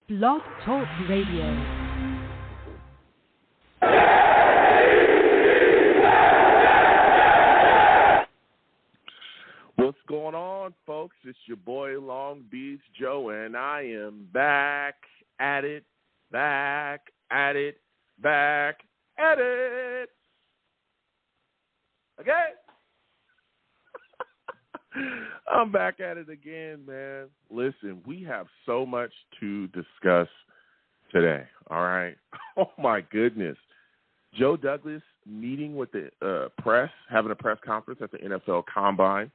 Blog Talk Radio. What's going on, folks? It's your boy Long Beach Joe, and I am back at it. Okay? I'm back at it again, man. Listen, we have so much to discuss today, all right? Oh, my goodness. Joe Douglas meeting with the press, having a press conference at the NFL Combine.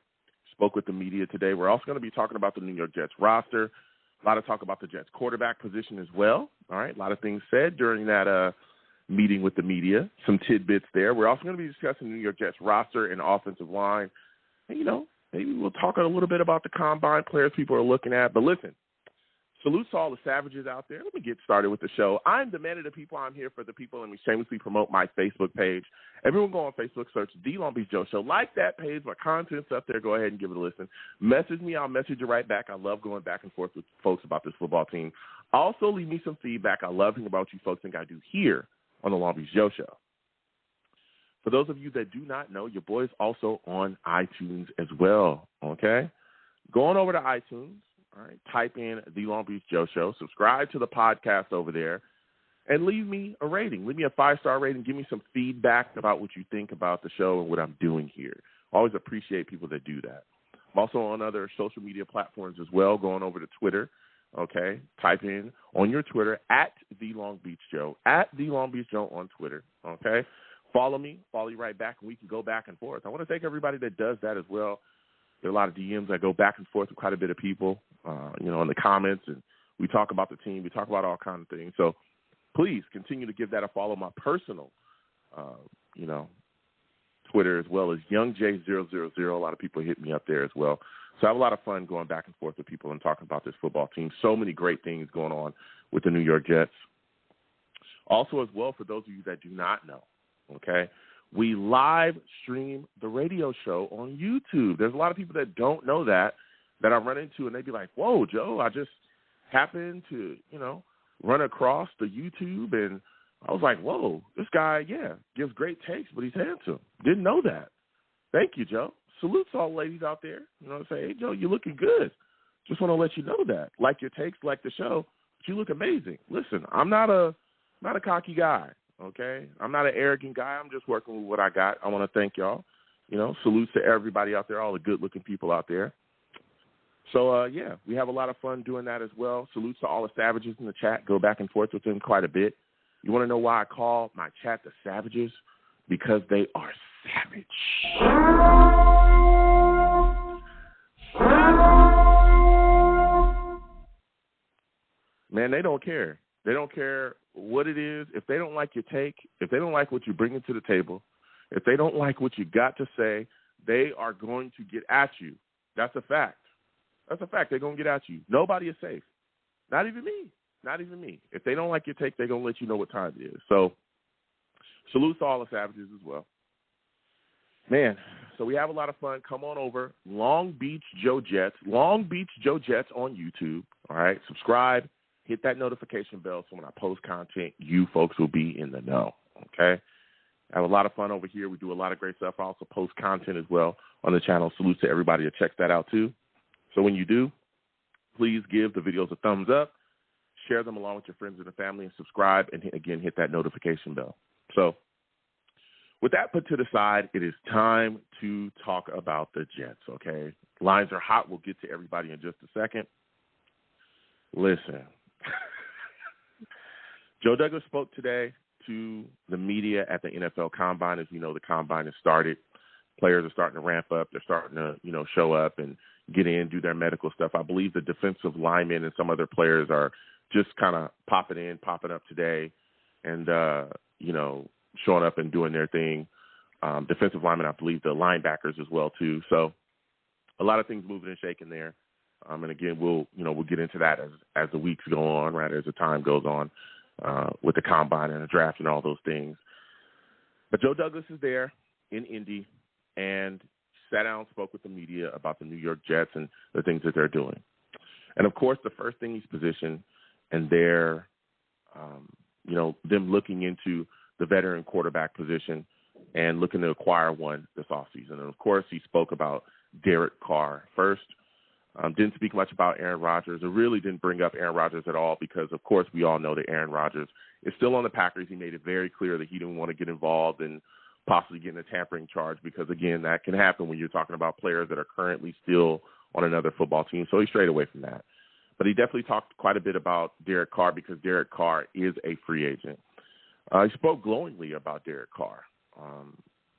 Spoke with the media today. We're also going to be talking about the New York Jets roster. A lot of talk about the Jets quarterback position as well. All right, a lot of things said during that meeting with the media. Some tidbits there. We're also going to be discussing the New York Jets roster and offensive line. And, you know, maybe we'll talk a little bit about the Combine players people are looking at. But listen, salute to all the savages out there. Let me get started with the show. I'm the man of the people. I'm here for the people, and we shamelessly promote my Facebook page. Everyone go on Facebook, search The Long Beach Joe Show. Like that page. My content's up there. Go ahead and give it a listen. Message me. I'll message you right back. I love going back and forth with folks about this football team. Also, leave me some feedback. I love hearing about what you folks think I do here on The Long Beach Joe Show. For those of you that do not know, your boy is also on iTunes as well, okay? Go on over to iTunes. All right, type in The Long Beach Joe Show. Subscribe to the podcast over there, and leave me a rating. Leave me a 5-star rating. Give me some feedback about what you think about the show and what I'm doing here. Always appreciate people that do that. I'm also on other social media platforms as well. Going over to Twitter, okay? Type in on your Twitter at The Long Beach Joe, at The Long Beach Joe on Twitter, okay? Follow me, follow you right back, and we can go back and forth. I want to thank everybody that does that as well. There are a lot of DMs that go back and forth with quite a bit of people, in the comments, and we talk about the team. We talk about all kinds of things. So please continue to give that a follow. My personal, Twitter as well as YoungJ000. A lot of people hit me up there as well. So I have a lot of fun going back and forth with people and talking about this football team. So many great things going on with the New York Jets. Also as well, for those of you that do not know, okay, we live stream the radio show on YouTube. There's a lot of people that don't know that I run into, and they be like, whoa, Joe, I just happened to, run across the YouTube, and I was like, whoa, this guy, gives great takes, but he's handsome. Didn't know that. Thank you, Joe. Salutes all ladies out there. Say, hey, Joe, you're looking good. Just want to let you know that. Like your takes, like the show, but you look amazing. Listen, I'm not a cocky guy. Okay, I'm not an arrogant guy. I'm just working with what I got. I want to thank y'all. Salutes to everybody out there, all the good-looking people out there. So, we have a lot of fun doing that as well. Salutes to all the savages in the chat. Go back and forth with them quite a bit. You want to know why I call my chat the savages? Because they are savage. Man, they don't care. They don't care what it is. If they don't like your take, if they don't like what you're bringing to the table, if they don't like what you got to say, they are going to get at you. That's a fact. That's a fact. They're going to get at you. Nobody is safe. Not even me. Not even me. If they don't like your take, they're going to let you know what time it is. So salute to all the savages as well. Man, so we have a lot of fun. Come on over. Long Beach Joe Jets. Long Beach Joe Jets on YouTube. All right. Subscribe. Hit that notification bell so when I post content, you folks will be in the know, okay? I have a lot of fun over here. We do a lot of great stuff. I also post content as well on the channel. Salute to everybody that checks that out too. So when you do, please give the videos a thumbs up, share them along with your friends and the family, and subscribe, and again, hit that notification bell. So with that put to the side, it is time to talk about the Jets, okay? Lines are hot. We'll get to everybody in just a second. Listen. Joe Douglas spoke today to the media at the NFL Combine. As we know, the Combine has started. Players are starting to ramp up. They're starting to, show up and get in, do their medical stuff. I believe the defensive linemen and some other players are just kind of popping up today and, showing up and doing their thing. Defensive linemen, I believe the linebackers as well, too. So a lot of things moving and shaking there. And again, we'll get into that as the weeks go on, right, as the time goes on with the Combine and the draft and all those things. But Joe Douglas is there in Indy and sat down and spoke with the media about the New York Jets and the things that they're doing. And, of course, the first thing he's positioned and their, them looking into the veteran quarterback position and looking to acquire one this offseason. And, of course, he spoke about Derek Carr first. Didn't speak much about Aaron Rodgers. It really didn't bring up Aaron Rodgers at all because, of course, we all know that Aaron Rodgers is still on the Packers. He made it very clear that he didn't want to get involved in possibly getting a tampering charge because, again, that can happen when you're talking about players that are currently still on another football team. So he strayed away from that. But he definitely talked quite a bit about Derek Carr because Derek Carr is a free agent. He spoke glowingly about Derek Carr.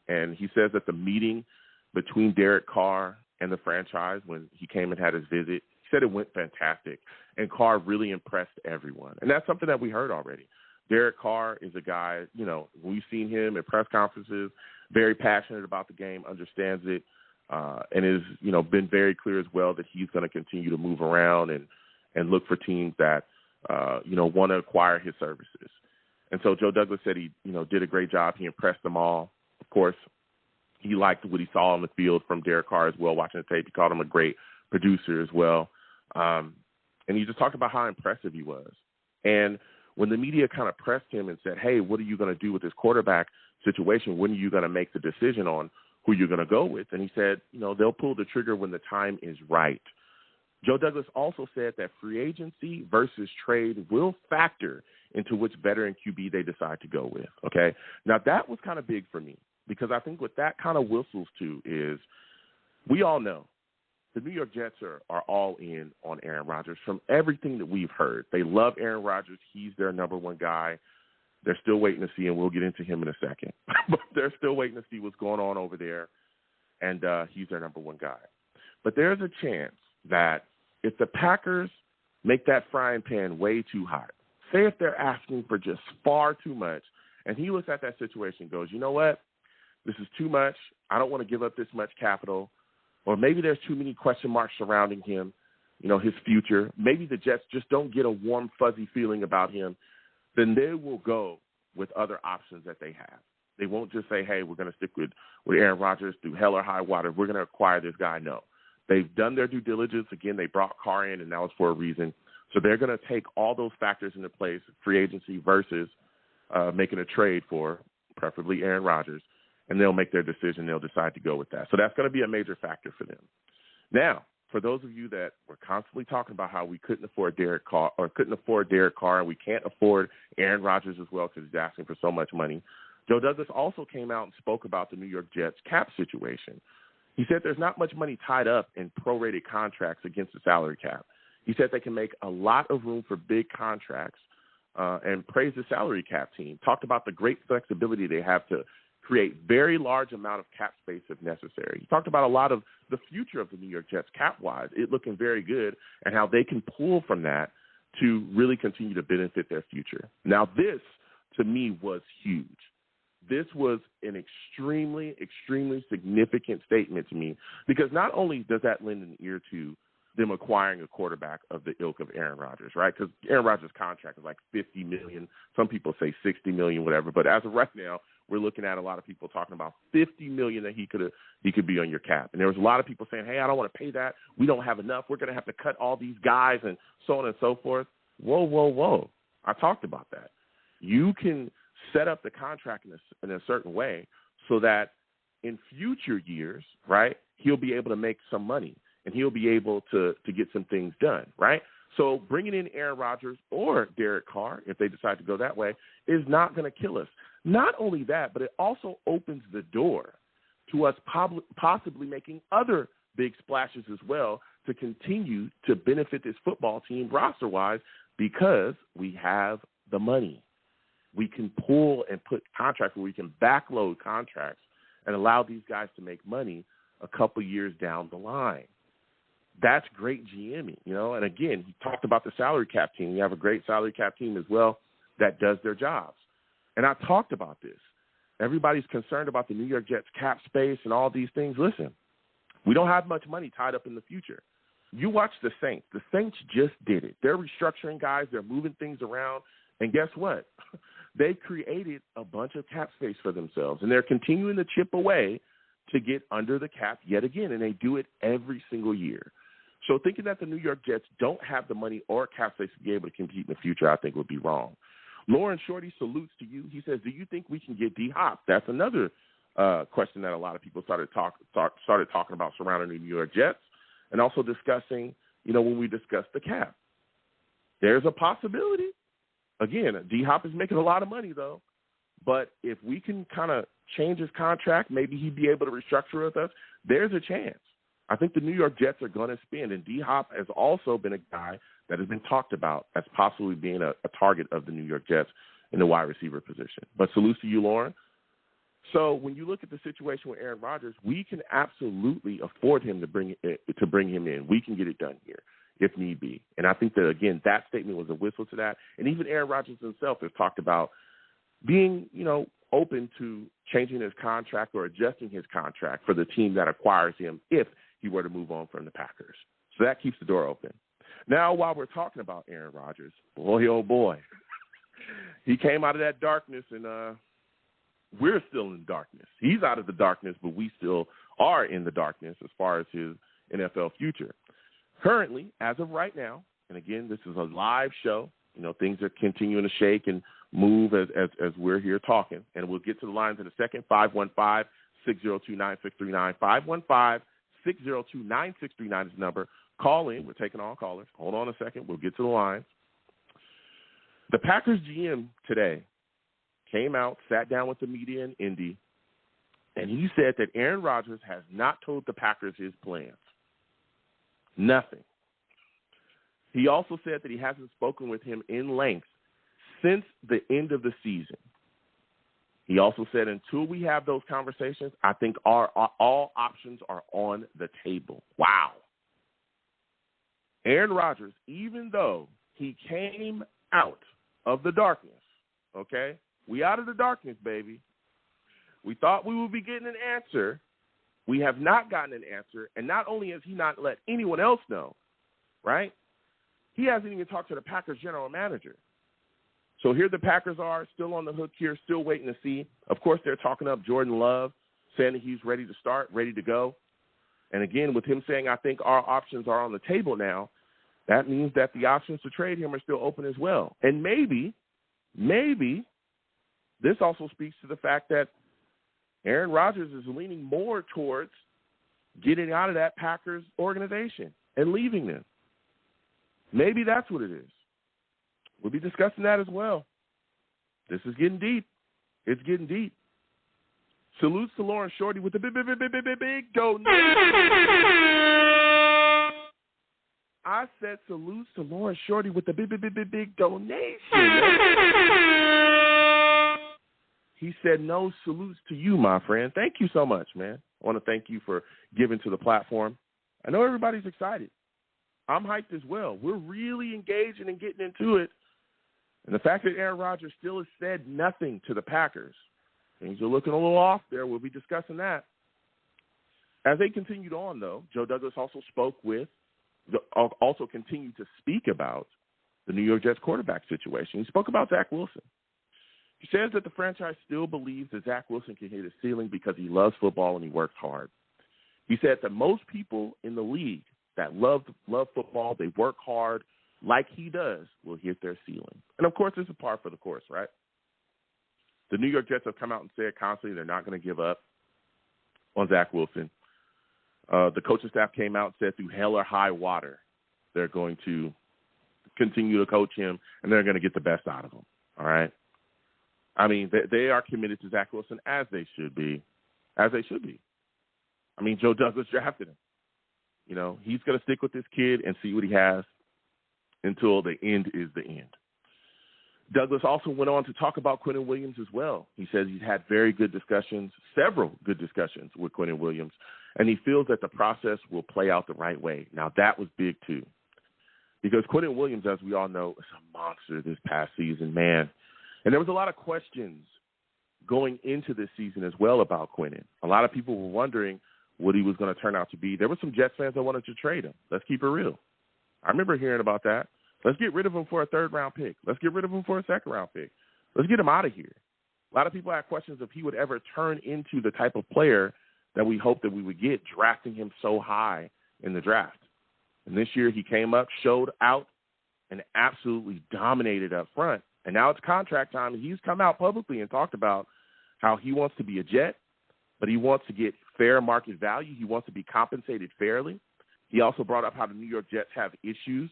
And he says that the meeting between Derek Carr and the franchise when he came and had his visit, he said it went fantastic. And Carr really impressed everyone. And that's something that we heard already. Derek Carr is a guy, we've seen him at press conferences, very passionate about the game, understands it, and is, been very clear as well that he's going to continue to move around and look for teams that, want to acquire his services. And so Joe Douglas said he, did a great job. He impressed them all. Of course, he liked what he saw on the field from Derek Carr as well, watching the tape. He called him a great producer as well. And he just talked about how impressive he was. And when the media kind of pressed him and said, hey, what are you going to do with this quarterback situation? When are you going to make the decision on who you're going to go with? And he said, they'll pull the trigger when the time is right. Joe Douglas also said that free agency versus trade will factor into which veteran QB they decide to go with, okay? Now, that was kind of big for me because I think what that kind of whistles to is we all know the New York Jets are all in on Aaron Rodgers from everything that we've heard. They love Aaron Rodgers. He's their number one guy. They're still waiting to see, and we'll get into him in a second. But they're still waiting to see what's going on over there, and he's their number one guy. But there's a chance that if the Packers make that frying pan way too hot, say if they're asking for just far too much, and he looks at that situation and goes, you know what, this is too much. I don't want to give up this much capital. Or maybe there's too many question marks surrounding him, his future. Maybe the Jets just don't get a warm, fuzzy feeling about him. Then they will go with other options that they have. They won't just say, hey, we're going to stick with Aaron Rodgers through hell or high water. We're going to acquire this guy. No. They've done their due diligence. Again, they brought Carr in, and that was for a reason. So they're going to take all those factors into place, free agency versus making a trade for preferably Aaron Rodgers, and they'll make their decision. They'll decide to go with that. So that's going to be a major factor for them. Now, for those of you that were constantly talking about how we couldn't afford Derek Carr, and we can't afford Aaron Rodgers as well because he's asking for so much money, Joe Douglas also came out and spoke about the New York Jets cap situation. He said there's not much money tied up in prorated contracts against the salary cap. He said they can make a lot of room for big contracts and praised the salary cap team. Talked about the great flexibility they have to create very large amount of cap space if necessary. He talked about a lot of the future of the New York Jets cap-wise, it looking very good, and how they can pull from that to really continue to benefit their future. Now, this, to me, was huge. This was an extremely, extremely significant statement to me because not only does that lend an ear to them acquiring a quarterback of the ilk of Aaron Rodgers, right? Because Aaron Rodgers' contract is like $50 million. Some people say $60 million, whatever. But as of right now, we're looking at a lot of people talking about $50 million that he could be on your cap. And there was a lot of people saying, hey, I don't want to pay that. We don't have enough. We're going to have to cut all these guys and so on and so forth. Whoa, whoa, whoa. I talked about that. You can set up the contract in a certain way so that in future years, right, he'll be able to make some money and he'll be able to get some things done, right? So bringing in Aaron Rodgers or Derek Carr, if they decide to go that way, is not going to kill us. Not only that, but it also opens the door to us possibly making other big splashes as well to continue to benefit this football team roster-wise because we have the money. We can pull and put contracts where we can backload contracts and allow these guys to make money a couple years down the line. That's great GMing, And again, he talked about the salary cap team. You have a great salary cap team as well that does their jobs. And I talked about this. Everybody's concerned about the New York Jets cap space and all these things. Listen, we don't have much money tied up in the future. You watch the Saints. The Saints just did it. They're restructuring guys. They're moving things around. And guess what? They created a bunch of cap space for themselves, and they're continuing to chip away to get under the cap yet again, and they do it every single year. So thinking that the New York Jets don't have the money or cap space to be able to compete in the future, I think would be wrong. Lauren Shorty salutes to you. He says, do you think we can get D-Hop? That's another question that a lot of people started talking about surrounding the New York Jets, and also discussing, when we discussed the cap. There's a possibility. Again, D-Hop is making a lot of money, though. But if we can kind of change his contract, maybe he'd be able to restructure with us. There's a chance. I think the New York Jets are going to spend, and D-Hop has also been a guy that has been talked about as possibly being a target of the New York Jets in the wide receiver position. But salute to you, Lauren. So when you look at the situation with Aaron Rodgers, we can absolutely afford him to bring him in. We can get it done here if need be. And I think that, again, that statement was a whistle to that. And even Aaron Rodgers himself has talked about being, open to changing his contract or adjusting his contract for the team that acquires him if he were to move on from the Packers. So that keeps the door open. Now, while we're talking about Aaron Rodgers, boy, oh boy, he came out of that darkness, and we're still in darkness. He's out of the darkness, but we still are in the darkness as far as his NFL future. Currently, as of right now, and again, this is a live show, things are continuing to shake and move as we're here talking, and we'll get to the lines in a second. 515-602-9639, 515-602-9639 is the number. Call in. We're taking all callers. Hold on a second. We'll get to the lines. The Packers GM today came out, sat down with the media in Indy, and he said that Aaron Rodgers has not told the Packers his plans. Nothing. He also said that he hasn't spoken with him in length since the end of the season. He also said until we have those conversations, I think all options are on the table. Wow. Aaron Rodgers, even though he came out of the darkness, okay? We out of the darkness, baby. We thought we would be getting an answer. We have not gotten an answer. And not only has he not let anyone else know, right? He hasn't even talked to the Packers general manager. So here the Packers are, still on the hook here, still waiting to see. Of course, they're talking up Jordan Love, saying that he's ready to start, ready to go. And again, with him saying, I think our options are on the table now, that means that the options to trade him are still open as well. And maybe this also speaks to the fact that Aaron Rodgers is leaning more towards getting out of that Packers organization and leaving them. Maybe that's what it is. We'll be discussing that as well. This is getting deep. It's getting deep. Salutes to Lauren Shorty with the big donation. I said salutes to Lauren Shorty with the big donation. He said no salutes to you, my friend. Thank you so much, man. I want to thank you for giving to the platform. I know everybody's excited. I'm hyped as well. We're really engaging and getting into it. And the fact that Aaron Rodgers still has said nothing to the Packers, things are looking a little off there. We'll be discussing that. As they continued on, though, Joe Douglas also continued to speak about the New York Jets quarterback situation. He spoke about Zach Wilson. He says that the franchise still believes that Zach Wilson can hit his ceiling because he loves football and he works hard. He said that most people in the league that love football, they work hard like he does, will hit their ceiling. And, of course, this is par for the course, right? The New York Jets have come out and said constantly they're not going to give up on Zach Wilson. The coaching staff came out and said through hell or high water, they're going to continue to coach him, and they're going to get the best out of him, all right? I mean, they are committed to Zach Wilson as they should be. I mean, Joe Douglas drafted him. He's going to stick with this kid and see what he has until the end is the end. Douglas also went on to talk about Quinnen Williams as well. He says he's had very good discussions, several good discussions with Quinnen Williams, and he feels that the process will play out the right way. Now, that was big, too, because Quinnen Williams, as we all know, is a monster this past season, man. And there was a lot of questions going into this season as well about Quinnen. A lot of people were wondering what he was going to turn out to be. There were some Jets fans that wanted to trade him. Let's keep it real. I remember hearing about that. Let's get rid of him for a third-round pick. Let's get rid of him for a second-round pick. Let's get him out of here. A lot of people had questions if he would ever turn into the type of player that we hoped that we would get, drafting him so high in the draft. And this year he came up, showed out, and absolutely dominated up front. And now it's contract time, and he's come out publicly and talked about how he wants to be a Jet, but he wants to get fair market value. He wants to be compensated fairly. He also brought up how the New York Jets have issues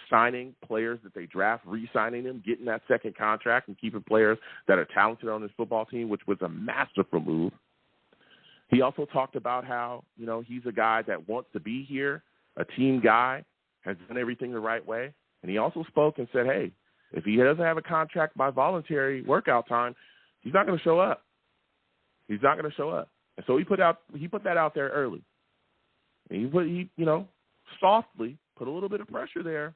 signing players that they draft, re-signing them, getting that second contract, and keeping players that are talented on this football team, which was a masterful move. He also talked about how, he's a guy that wants to be here, a team guy, has done everything the right way. And he also spoke and said, hey, if he doesn't have a contract by voluntary workout time, he's not going to show up. He's not going to show up. And so he put that out there early. And he softly put a little bit of pressure there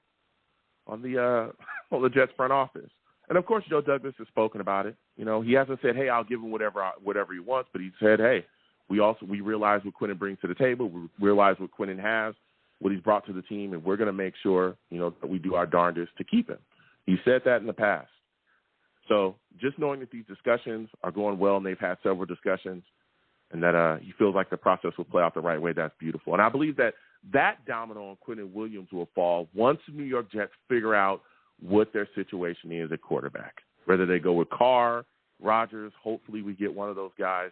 on the Jets front office. And of course, Joe Douglas has spoken about it. He hasn't said, hey, I'll give him whatever he wants, but he said, hey, we realize what Quinnen brings to the table. We realize what Quinnen has, what he's brought to the team, and we're going to make sure, that we do our darndest to keep him. He said that in the past. So just knowing that these discussions are going well, and they've had several discussions, and that he feels like the process will play out the right way, that's beautiful. And I believe that domino on Quinnen Williams will fall once the New York Jets figure out what their situation is at quarterback. Whether they go with Carr, Rodgers, hopefully we get one of those guys.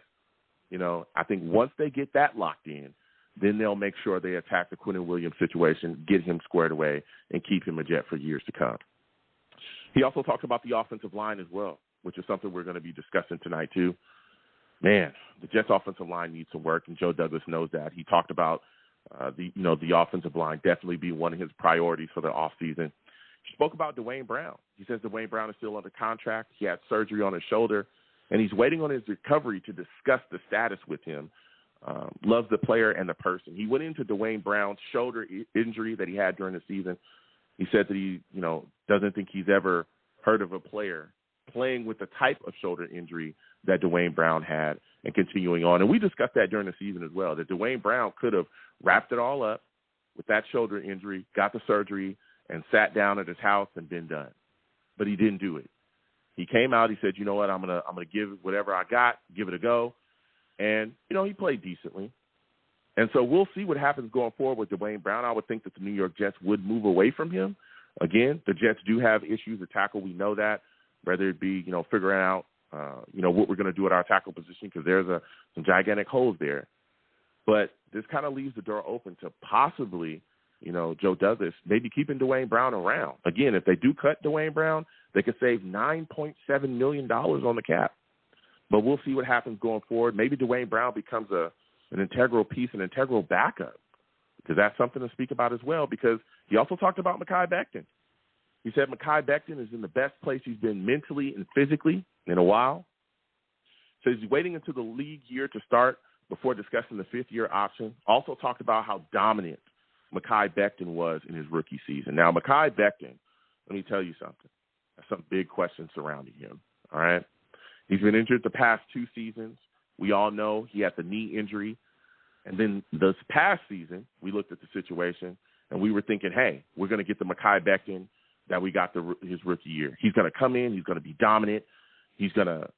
I think once they get that locked in, then they'll make sure they attack the Quinnen Williams situation, get him squared away, and keep him a Jet for years to come. He also talked about the offensive line as well, which is something we're going to be discussing tonight too. Man, the Jets offensive line needs some work, and Joe Douglas knows that. He talked about the offensive line definitely be one of his priorities for the offseason. He spoke about Dwayne Brown. He says Dwayne Brown is still under contract. He had surgery on his shoulder, and he's waiting on his recovery to discuss the status with him. Loves the player and the person. He went into Dwayne Brown's shoulder injury that he had during the season. He said that he, doesn't think he's ever heard of a player playing with the type of shoulder injury that Dwayne Brown had and continuing on. And we discussed that during the season as well, that Dwayne Brown could have wrapped it all up with that shoulder injury, got the surgery, and sat down at his house and been done. But he didn't do it. He came out, he said, you know what, I'm gonna give whatever I got, give it a go. And, he played decently. And so we'll see what happens going forward with Dwayne Brown. I would think that the New York Jets would move away from him. Again, the Jets do have issues at tackle. We know that, whether it be, figuring out, what we're going to do at our tackle position, because there's some gigantic holes there. But this kind of leaves the door open to possibly, Joe Douglas maybe keeping Dwayne Brown around. Again, if they do cut Dwayne Brown, they could save $9.7 million on the cap. But we'll see what happens going forward. Maybe Dwayne Brown becomes an integral piece, an integral backup, because that's something to speak about as well, because he also talked about Mekhi Becton. He said Mekhi Becton is in the best place he's been mentally and physically in a while. So he's waiting until the league year to start before discussing the fifth-year option. Also talked about how dominant Mekhi Becton was in his rookie season. Now, Mekhi Becton, let me tell you something. There's some big questions surrounding him, all right? He's been injured the past 2 seasons. We all know he had the knee injury. And then this past season, we looked at the situation, and we were thinking, hey, we're going to get the Mekhi Becton that we got his rookie year. He's going to come in. He's going to be dominant. He's going to,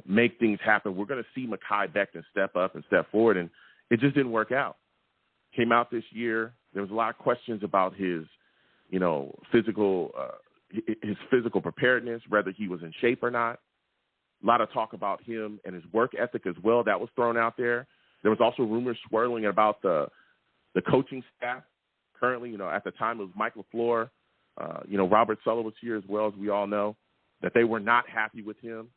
make things happen. We're going to see Mekhi Becton step up and step forward, and it just didn't work out. Came out this year. There was a lot of questions about his, physical preparedness, whether he was in shape or not. A lot of talk about him and his work ethic as well. That was thrown out there. There was also rumors swirling about the coaching staff. Currently, at the time it was Mike LaFleur. Robert Sullivan was here as well, as we all know, that they were not happy with him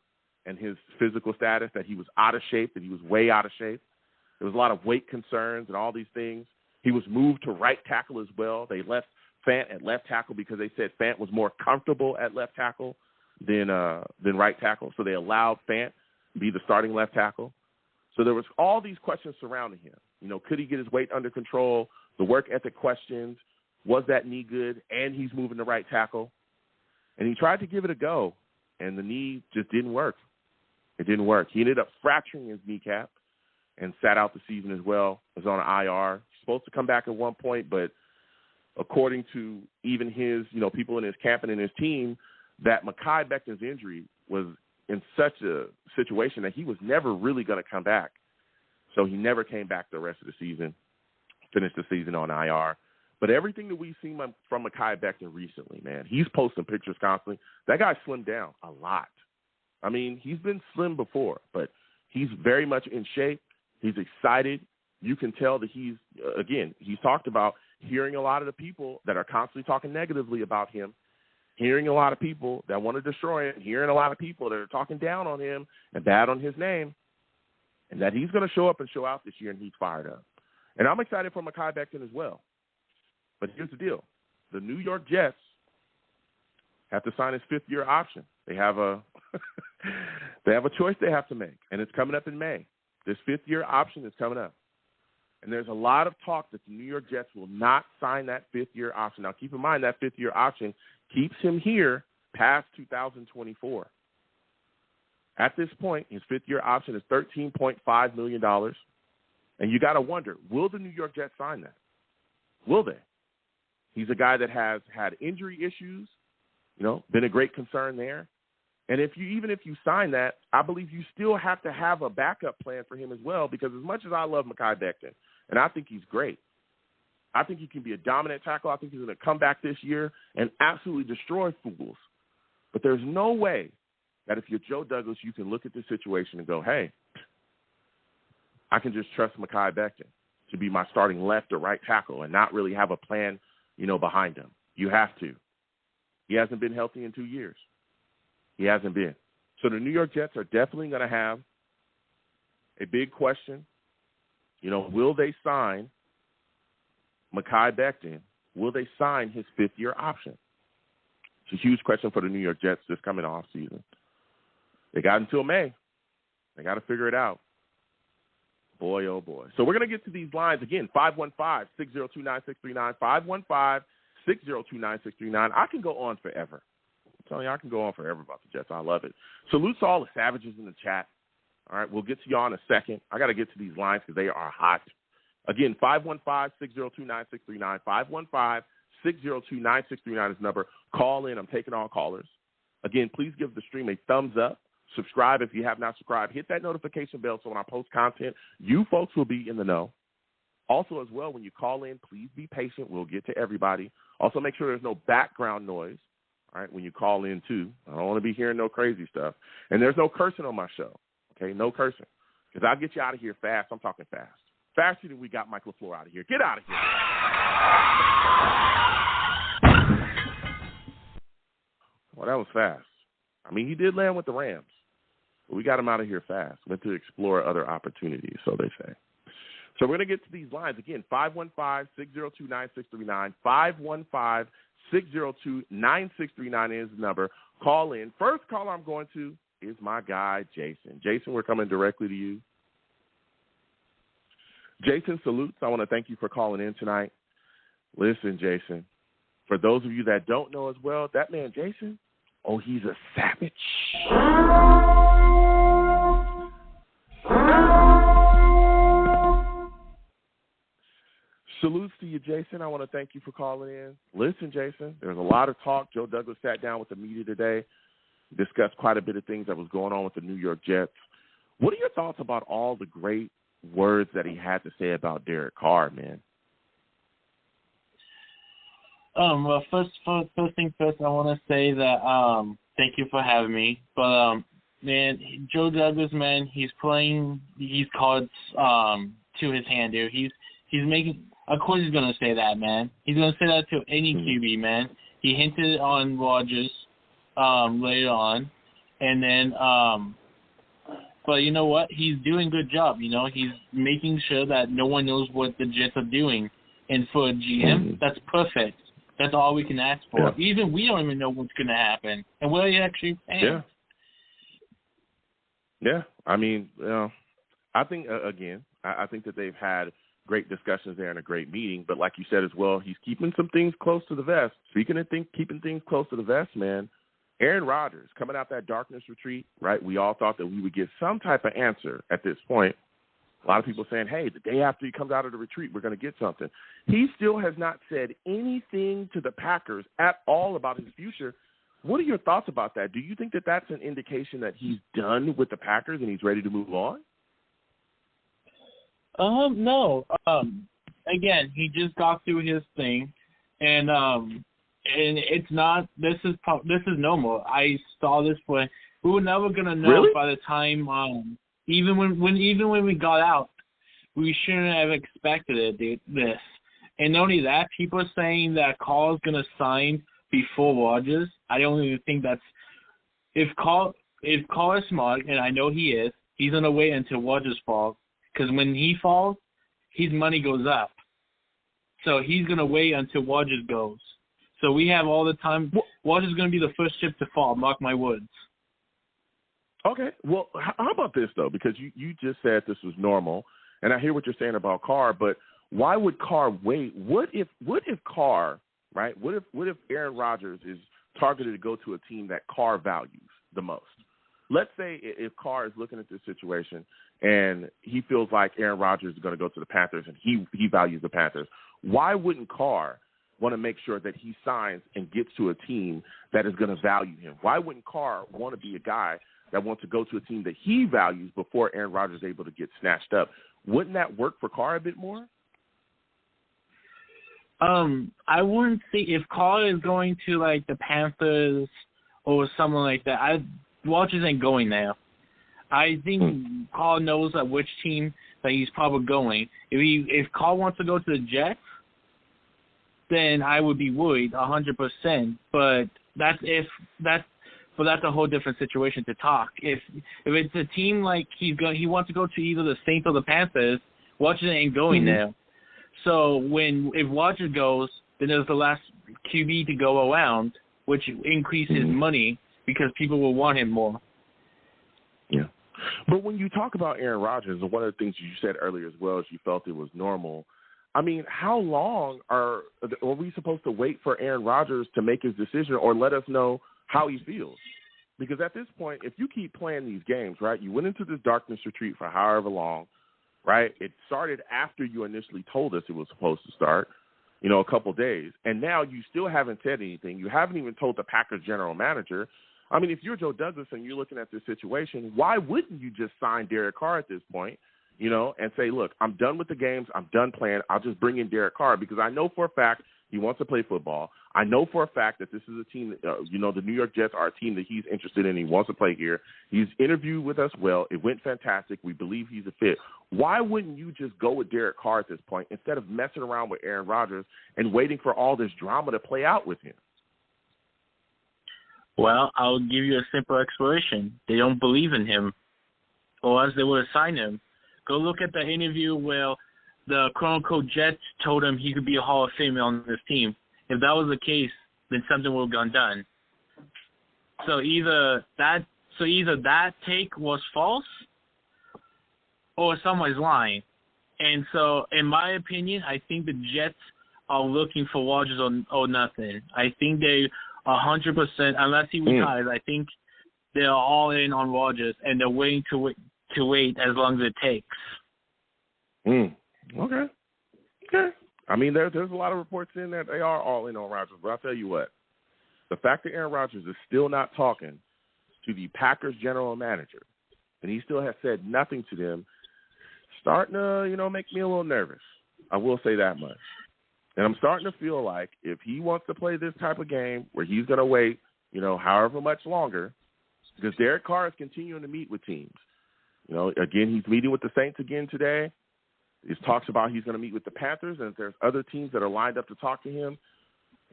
and his physical status, that he was out of shape, that he was way out of shape. There was a lot of weight concerns and all these things. He was moved to right tackle as well. They left Fant at left tackle because they said Fant was more comfortable at left tackle than right tackle. So they allowed Fant to be the starting left tackle. So there was all these questions surrounding him. Could he get his weight under control? The work ethic questions. Was that knee good? And he's moving to right tackle. And he tried to give it a go, and the knee just didn't work. It didn't work. He ended up fracturing his kneecap and sat out the season as well. Was on IR. He's supposed to come back at one point, but according to even his, people in his camp and in his team, that Mekhi Becton's injury was in such a situation that he was never really going to come back. So he never came back the rest of the season, finished the season on IR. But everything that we've seen from Mekhi Becton recently, man, he's posting pictures constantly. That guy slimmed down a lot. I mean, he's been slim before, but he's very much in shape. He's excited. You can tell that he's talked about hearing a lot of the people that are constantly talking negatively about him, hearing a lot of people that want to destroy him, hearing a lot of people that are talking down on him and bad on his name, and that he's going to show up and show out this year, and he's fired up. And I'm excited for Mekhi Becton as well. But here's the deal. The New York Jets have to sign his fifth-year option. They have a choice they have to make, and it's coming up in May. This fifth-year option is coming up. And there's a lot of talk that the New York Jets will not sign that fifth-year option. Now, keep in mind that fifth-year option keeps him here past 2024. At this point, his fifth-year option is $13.5 million. And you got to wonder, will the New York Jets sign that? Will they? He's a guy that has had injury issues, been a great concern there. And even if you sign that, I believe you still have to have a backup plan for him as well, because as much as I love Mekhi Becton, and I think he's great, I think he can be a dominant tackle. I think he's going to come back this year and absolutely destroy fools. But there's no way that if you're Joe Douglas, you can look at this situation and go, hey, I can just trust Mekhi Becton to be my starting left or right tackle and not really have a plan, behind him. You have to. He hasn't been healthy in 2 years. He hasn't been. So the New York Jets are definitely going to have a big question. Will they sign Mekhi Becton? Will they sign his fifth-year option? It's a huge question for the New York Jets this coming off season. They got until May. They got to figure it out. Boy, oh, boy. So we're going to get to these lines again, 515-602-9639, 515-602-9639. I can go on forever. I'm telling you, I can go on forever about the Jets. I love it. Salutes to all the savages in the chat. All right, we'll get to y'all in a second. I got to get to these lines because they are hot. Again, 515-602-9639, 515-602-9639 is the number. Call in. I'm taking all callers. Again, please give the stream a thumbs up. Subscribe if you have not subscribed. Hit that notification bell so when I post content, you folks will be in the know. Also, as well, when you call in, please be patient. We'll get to everybody. Also, make sure there's no background noise, all right, when you call in, too. I don't want to be hearing no crazy stuff. And there's no cursing on my show, okay? No cursing. Because I'll get you out of here fast. I'm talking fast. Faster than we got Mike LaFleur out of here. Get out of here. Well, that was fast. I mean, he did land with the Rams. But we got him out of here fast. Went to explore other opportunities, so they say. So we're going to get to these lines. Again, 515-602-9639. 515-602-9639 is the number. Call in. First caller I'm going to is my guy, Jason. Jason, we're coming directly to you. Jason, salutes. I want to thank you for calling in tonight. Listen, Jason, for those of you that don't know as well, that man, Jason, oh, he's a savage. Salutes to you, Jason. I want to thank you for calling in. Listen, Jason, there's a lot of talk. Joe Douglas sat down with the media today, discussed quite a bit of things that was going on with the New York Jets. What are your thoughts about all the great words that he had to say about Derek Carr, man? Well, first thing first, I want to say that thank you for having me. But man, Joe Douglas, man, he's playing these cards to his hand here. He's making. Of course, he's gonna say that, man. He's gonna say that to any QB, man. He hinted on Rodgers later on, and then. But you know what? He's doing a good job. He's making sure that no one knows what the Jets are doing. And for a GM, that's perfect. That's all we can ask for. Yeah. Even we don't even know what's going to happen. And what are you actually paying? Yeah. I mean, I think, again, I think that they've had great discussions there and a great meeting. But like you said as well, he's keeping some things close to the vest. Speaking of keeping things close to the vest, man, Aaron Rodgers coming out that darkness retreat, right? We all thought that we would get some type of answer at this point. A lot of people saying, hey, the day after he comes out of the retreat, we're going to get something. He still has not said anything to the Packers at all about his future. What are your thoughts about that? Do you think that that's an indication that he's done with the Packers and he's ready to move on? No. again, he just got through his thing, and it's not. This is normal. I saw this play. We were never gonna know Really? by the time. Even when we got out, we shouldn't have expected it. This, and not only that, people are saying that Carl's gonna sign before Rodgers. I don't even think that's if Carl is smart, and I know he is. He's gonna wait until Rodgers falls, because when he falls, his money goes up. So he's gonna wait until Rodgers goes. So we have all the time. Rodgers is gonna be the first chip to fall. Mark my words. Okay. Well, how about this, though? Because you just said this was normal, and I hear what you're saying about Carr, but why would Carr wait? What if Carr, right? What if Aaron Rodgers is targeted to go to a team that Carr values the most? Let's say if Carr is looking at this situation and he feels like Aaron Rodgers is going to go to the Panthers and he values the Panthers, why wouldn't Carr want to make sure that he signs and gets to a team that is going to value him? Why wouldn't Carr want to be a guy that wants to go to a team that he values before Aaron Rodgers is able to get snatched up? Wouldn't that work for Carr a bit more? I wouldn't see if Carr is going to like the Panthers or someone like that. Rodgers ain't going there. I think Carr knows at which team that he's probably going. If Carr wants to go to the Jets, then I would be worried 100%. But that's a whole different situation to talk. If it's a team like he wants to go to either the Saints or the Panthers, Rodgers ain't going there. So if Rodgers goes, then there's the last QB to go around, which increases money because people will want him more. Yeah. But when you talk about Aaron Rodgers, and one of the things you said earlier as well is you felt it was normal. I mean, how long are we supposed to wait for Aaron Rodgers to make his decision or let us know how he feels? Because at this point, if you keep playing these games, right, you went into this darkness retreat for however long, right? It started after you initially told us it was supposed to start, a couple days. And now you still haven't said anything. You haven't even told the Packers general manager. I mean, if you're Joe Douglas and you're looking at this situation, why wouldn't you just sign Derek Carr at this point, and say, look, I'm done with the games. I'm done playing. I'll just bring in Derek Carr because I know for a fact he wants to play football. I know for a fact that this is a team that, the New York Jets are a team that he's interested in. He wants to play here. He's interviewed with us well. It went fantastic. We believe he's a fit. Why wouldn't you just go with Derek Carr at this point instead of messing around with Aaron Rodgers and waiting for all this drama to play out with him? Well, I'll give you a simple explanation. They don't believe in him, or else they would have signed him. Go look at the interview where the quote-unquote Jets told him he could be a Hall of Famer on this team. If that was the case, then something would have gone done. So either that take was false, or someone's lying. And so, in my opinion, I think the Jets are looking for Rodgers or nothing. I think they 100%, unless he retires, I think they're all in on Rodgers, and they're waiting to wait as long as it takes. Okay. I mean, there's a lot of reports in that they are all in on Rodgers, but I'll tell you what. The fact that Aaron Rodgers is still not talking to the Packers general manager, and he still has said nothing to them, starting to, make me a little nervous. I will say that much. And I'm starting to feel like if he wants to play this type of game where he's going to wait, however much longer, because Derek Carr is continuing to meet with teams. Again, he's meeting with the Saints again today. He talks about he's going to meet with the Panthers, and if there's other teams that are lined up to talk to him,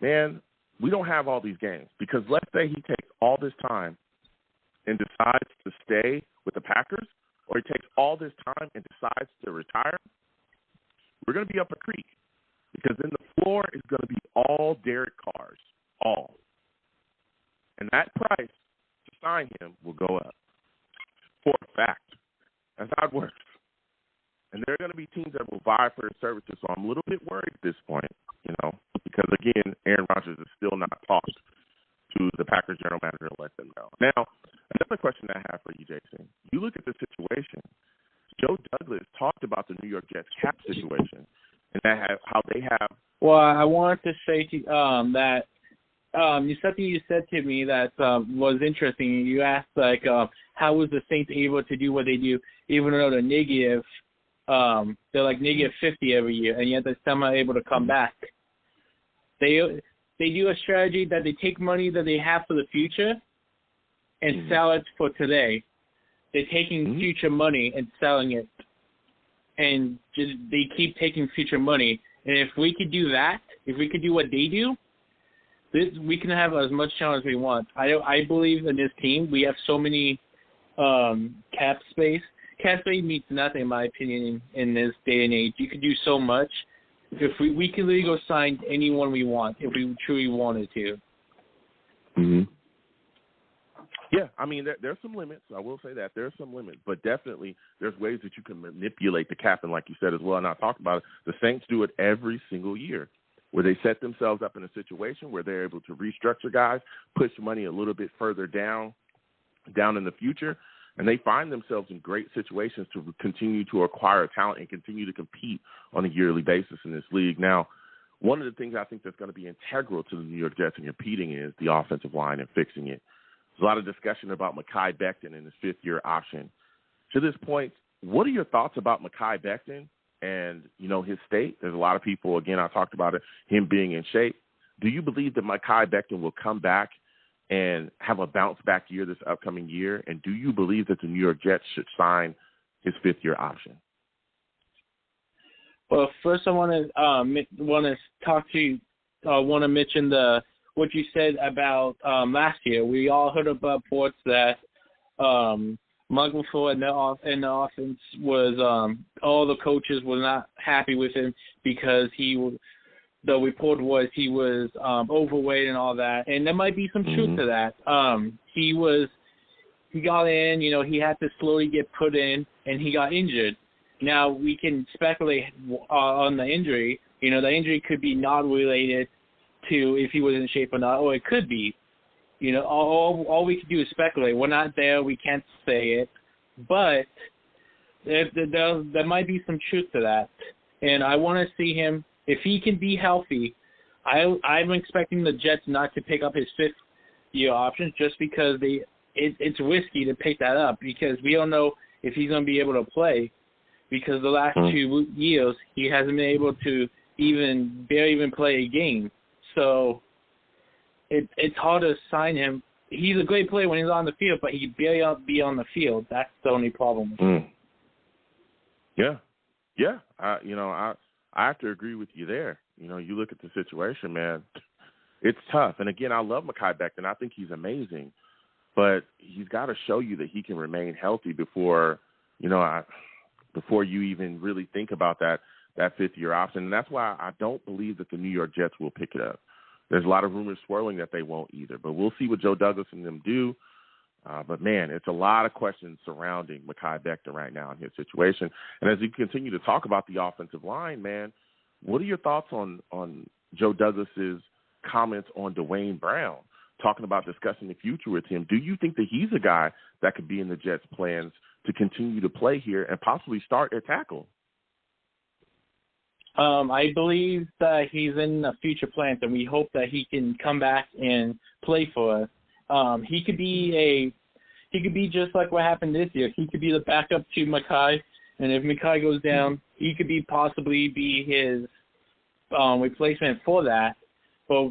man, we don't have all these games. Because let's say he takes all this time and decides to stay with the Packers, or he takes all this time and decides to retire, we're going to be up a creek. Because then the floor is going to be all Derek Carr's, all. And that price to sign him will go up. For a fact. That's how it works. And there are going to be teams that will vie for his services. So I'm a little bit worried at this point, because, again, Aaron Rodgers is still not talked to the Packers general manager to let them know. Now, another question I have for you, Jason. You look at the situation. Joe Douglas talked about the New York Jets cap situation and how they have. Well, I wanted to say to that something you said to me that was interesting. You asked, how was the Saints able to do what they do, even though they're negative they're like negative 50 every year, and yet they're somehow able to come back. They do a strategy that they take money that they have for the future and sell it for today. They're taking future money and selling it, and they keep taking future money. And if we could do that, if we could do what they do, we can have as much talent as we want. I believe in this team. We have so many cap space. Cap space means nothing, in my opinion, in this day and age. You could do so much. If we could literally go sign anyone we want if we truly wanted to. Mm-hmm. Yeah, I mean, there's some limits. I will say that. There's some limits. But definitely there's ways that you can manipulate the cap, and like you said as well, and I talked about it, the Saints do it every single year where they set themselves up in a situation where they're able to restructure guys, push money a little bit further down in the future, and they find themselves in great situations to continue to acquire talent and continue to compete on a yearly basis in this league. Now, one of the things I think that's going to be integral to the New York Jets in competing is the offensive line and fixing it. There's a lot of discussion about Mekhi Becton and his fifth-year option. To this point, what are your thoughts about Mekhi Becton and, his state? There's a lot of people, again, I talked about it, him being in shape. Do you believe that Mekhi Becton will come back and have a bounce-back year this upcoming year? And do you believe that the New York Jets should sign his fifth-year option? Well, first I want to talk to you. I want to mention what you said about last year. We all heard about reports that Mike LaFleur and the offense was all the coaches were not happy with him because the report was he was overweight and all that, and there might be some truth to that. He got in, he had to slowly get put in, and he got injured. Now we can speculate on the injury. The injury could be not related to if he was in shape or not, or it could be. All we can do is speculate. We're not there. We can't say it. But there might be some truth to that. And I want to see him, if he can be healthy, I'm expecting the Jets not to pick up his fifth-year option just because it's risky to pick that up because we don't know if he's going to be able to play because the last 2 years he hasn't been able to barely even play a game. So it's hard to sign him. He's a great player when he's on the field, but he can barely be on the field. That's the only problem. Yeah. I have to agree with you there. You look at the situation, man, it's tough. And, again, I love Mekhi Becton. I think he's amazing. But he's got to show you that he can remain healthy before you even really think about that fifth-year option. And that's why I don't believe that the New York Jets will pick it up. There's a lot of rumors swirling that they won't either. But we'll see what Joe Douglas and them do. But, man, it's a lot of questions surrounding Mekhi Becton right now in his situation. And as we continue to talk about the offensive line, man, what are your thoughts on Joe Douglas's comments on Dwayne Brown, talking about discussing the future with him? Do you think that he's a guy that could be in the Jets' plans to continue to play here and possibly start at tackle? I believe that he's in the future plans, and we hope that he can come back and play for us. He could be just like what happened this year. He could be the backup to Mekhi, and if Mekhi goes down, he could possibly be his replacement for that. But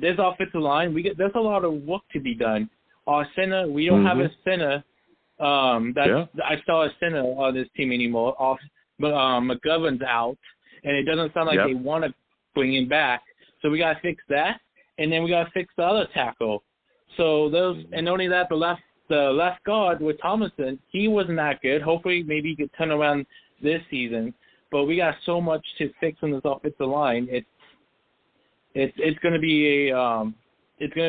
this offensive line, there's a lot of work to be done. Our center, we don't have a center. I saw a center on this team anymore. McGovern's out. And it doesn't sound like they want to bring him back. So we got to fix that, and then we got to fix the other tackle. So and only that, the left guard with Thomason, he wasn't that good. Hopefully, maybe he could turn around this season. But we got so much to fix on this offensive line. It's going to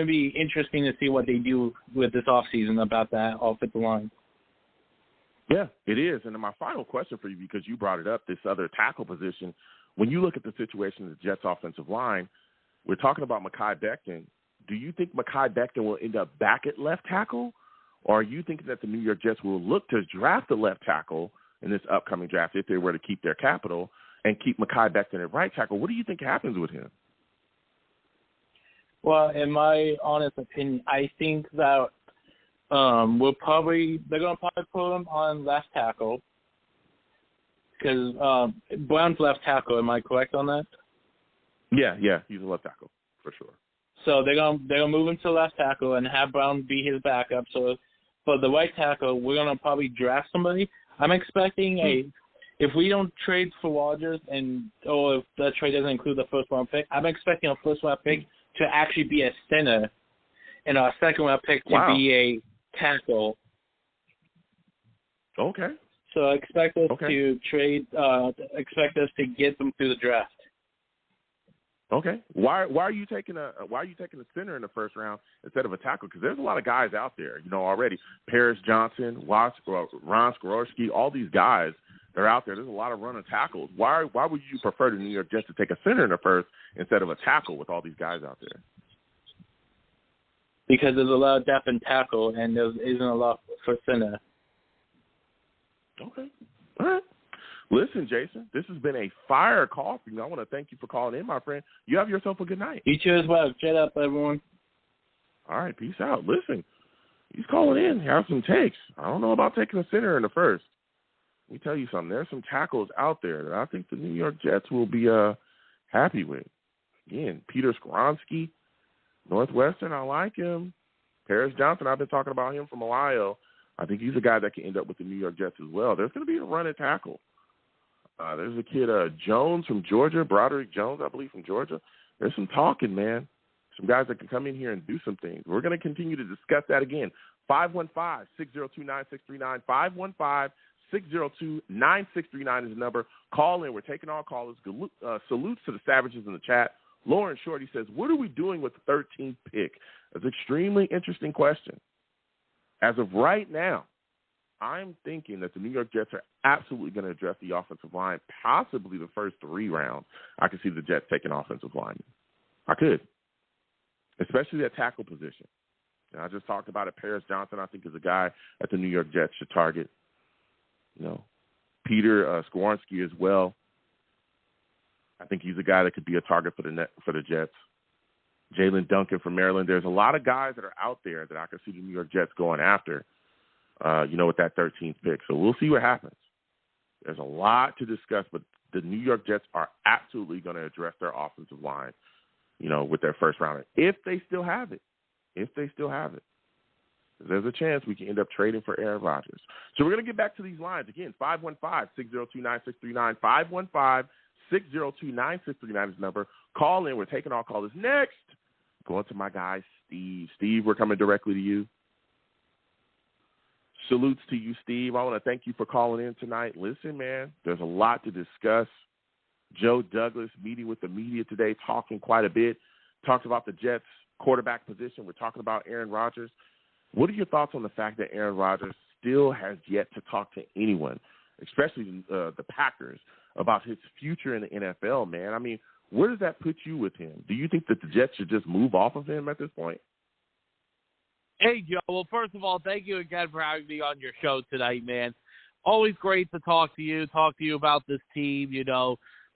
be interesting to see what they do with this offseason about that offensive line. Yeah, it is. And then my final question for you, because you brought it up, this other tackle position, when you look at the situation of the Jets' offensive line, we're talking about Mekhi Becton. Do you think Mekhi Becton will end up back at left tackle, or are you thinking that the New York Jets will look to draft the left tackle in this upcoming draft if they were to keep their capital and keep Mekhi Becton at right tackle? What do you think happens with him? Well, in my honest opinion, I think that they're going to probably put him on left tackle because Brown's left tackle. Am I correct on that? Yeah, he's a left tackle for sure. So they're gonna move him to left tackle and have Brown be his backup. So for the right tackle, we're gonna probably draft somebody. I'm expecting if we don't trade for Rodgers or if that trade doesn't include the first round pick, I'm expecting a first round pick to actually be a center, and our second round pick to be a tackle. Okay. So expect us to trade. Expect us to get them through the draft. Okay. Why are you taking a center in the first round instead of a tackle? Because there's a lot of guys out there, already. Paris Johnson, Ron Skoronski, all these guys, they're out there. There's a lot of running tackles. Why would you prefer the New York Jets to take a center in the first instead of a tackle with all these guys out there? Because there's a lot of depth in tackle, and there isn't a lot for center. Okay. All right. Listen, Jason, this has been a fire call for you. I want to thank you for calling in, my friend. You have yourself a good night. You too as well. Shut up, everyone. All right, peace out. Listen, he's calling in. Have some takes. I don't know about taking a center in the first. Let me tell you something. There's some tackles out there that I think the New York Jets will be happy with. Again, Peter Skoronski, Northwestern, I like him. Paris Johnson, I've been talking about him from a while. I think he's a guy that can end up with the New York Jets as well. There's going to be a running tackle. There's a kid, Jones from Georgia, Broderick Jones, I believe, from Georgia. There's some talking, man. Some guys that can come in here and do some things. We're going to continue to discuss that again. 515-602-9639. 515-602-9639 is the number. Call in. We're taking all callers. Salutes to the Savages in the chat. Lauren Shorty says, what are we doing with the 13th pick? That's an extremely interesting question. As of right now, I'm thinking that the New York Jets are absolutely going to address the offensive line, possibly the first 3 rounds. I could see the Jets taking offensive linemen. I could, especially that tackle position. And I just talked about it. Paris Johnson, I think, is a guy that the New York Jets should target. Peter Skoronski as well. I think he's a guy that could be a target for the Jets. Jalen Duncan from Maryland. There's a lot of guys that are out there that I can see the New York Jets going after, with that 13th pick. So we'll see what happens. There's a lot to discuss, but the New York Jets are absolutely going to address their offensive line, with their first round. If they still have it. There's a chance we can end up trading for Aaron Rodgers. So we're going to get back to these lines. Again, 515-602-9639. 515-602-9639 is the number. Call in. We're taking all callers next. Going to my guy, Steve. Steve, we're coming directly to you. Salutes to you, Steve. I want to thank you for calling in tonight. Listen, man, there's a lot to discuss. Joe Douglas meeting with the media today, talking quite a bit. Talked about the Jets quarterback position. We're talking about Aaron Rodgers. What are your thoughts on the fact that Aaron Rodgers still has yet to talk to anyone, especially the Packers, about his future in the NFL, man? I mean, where does that put you with him? Do you think that the Jets should just move off of him at this point? Hey, Joe. Well, first of all, thank you again for having me on your show tonight, man. Always great to talk to you about this team,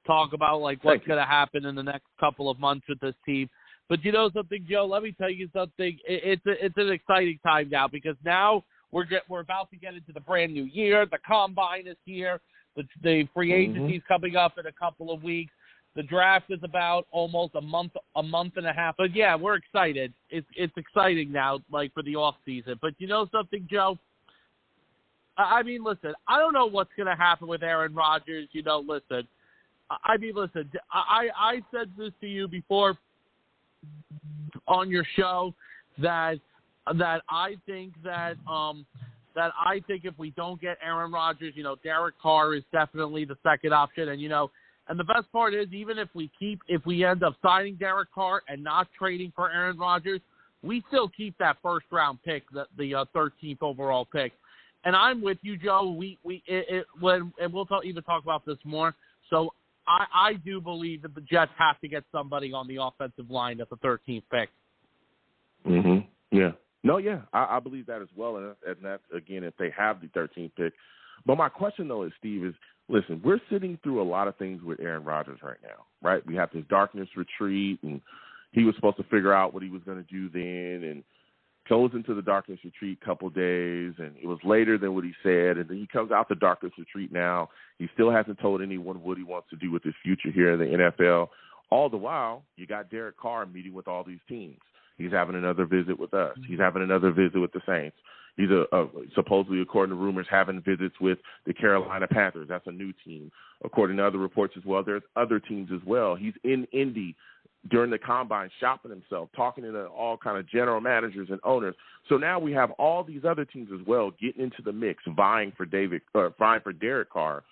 talk about, what's going to happen in the next couple of months with this team. But you know something, Joe? Let me tell you something. It's an exciting time now because now we're about to get into the brand new year. The combine is here. The free agency is coming up in a couple of weeks. The draft is about almost a month and a half. But yeah, we're excited. It's exciting now, for the off season. But you know something, Joe? I mean, listen. I don't know what's going to happen with Aaron Rodgers. Listen. I said this to you before on your show that I think that I think if we don't get Aaron Rodgers, Derek Carr is definitely the second option, and and the best part is even if we end up signing Derek Carr and not trading for Aaron Rodgers, we still keep that first round pick, the 13th overall pick. And I'm with you, Joe. We'll even talk about this more. So I do believe that the Jets have to get somebody on the offensive line at the 13th pick. Yeah. No, yeah. I believe that as well. And that's, again, if they have the 13th pick. But my question, though, Steve, is, listen, we're sitting through a lot of things with Aaron Rodgers right now, right? We have this darkness retreat, and he was supposed to figure out what he was going to do then. And goes into the darkness retreat a couple days, and it was later than what he said, and then he comes out the darkness retreat now. He still hasn't told anyone what he wants to do with his future here in the NFL. All the while, you got Derek Carr meeting with all these teams. He's having another visit with us. He's having another visit with the Saints. He's supposedly, according to rumors, having visits with the Carolina Panthers. That's a new team. According to other reports as well, there's other teams as well. He's in Indy during the combine, shopping himself, talking to all kind of general managers and owners. So now we have all these other teams as well getting into the mix, vying for Derek Carr,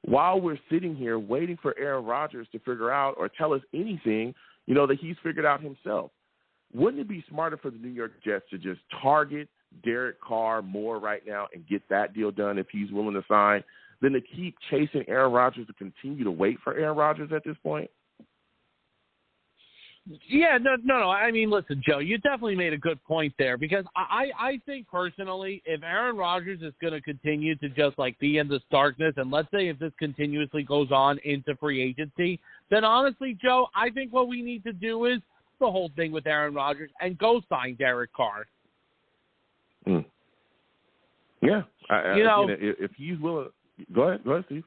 while we're sitting here waiting for Aaron Rodgers to figure out or tell us anything, that he's figured out himself. Wouldn't it be smarter for the New York Jets to just target Derek Carr more right now and get that deal done if he's willing to sign than to keep chasing Aaron Rodgers to continue to wait for Aaron Rodgers at this point? Yeah, no. I mean, listen, Joe, you definitely made a good point there because I think personally, if Aaron Rodgers is going to continue to just be in this darkness, and let's say if this continuously goes on into free agency, then honestly, Joe, I think what we need to do is the whole thing with Aaron Rodgers and go sign Derek Carr. Yeah, if he's willing, go ahead, Steve.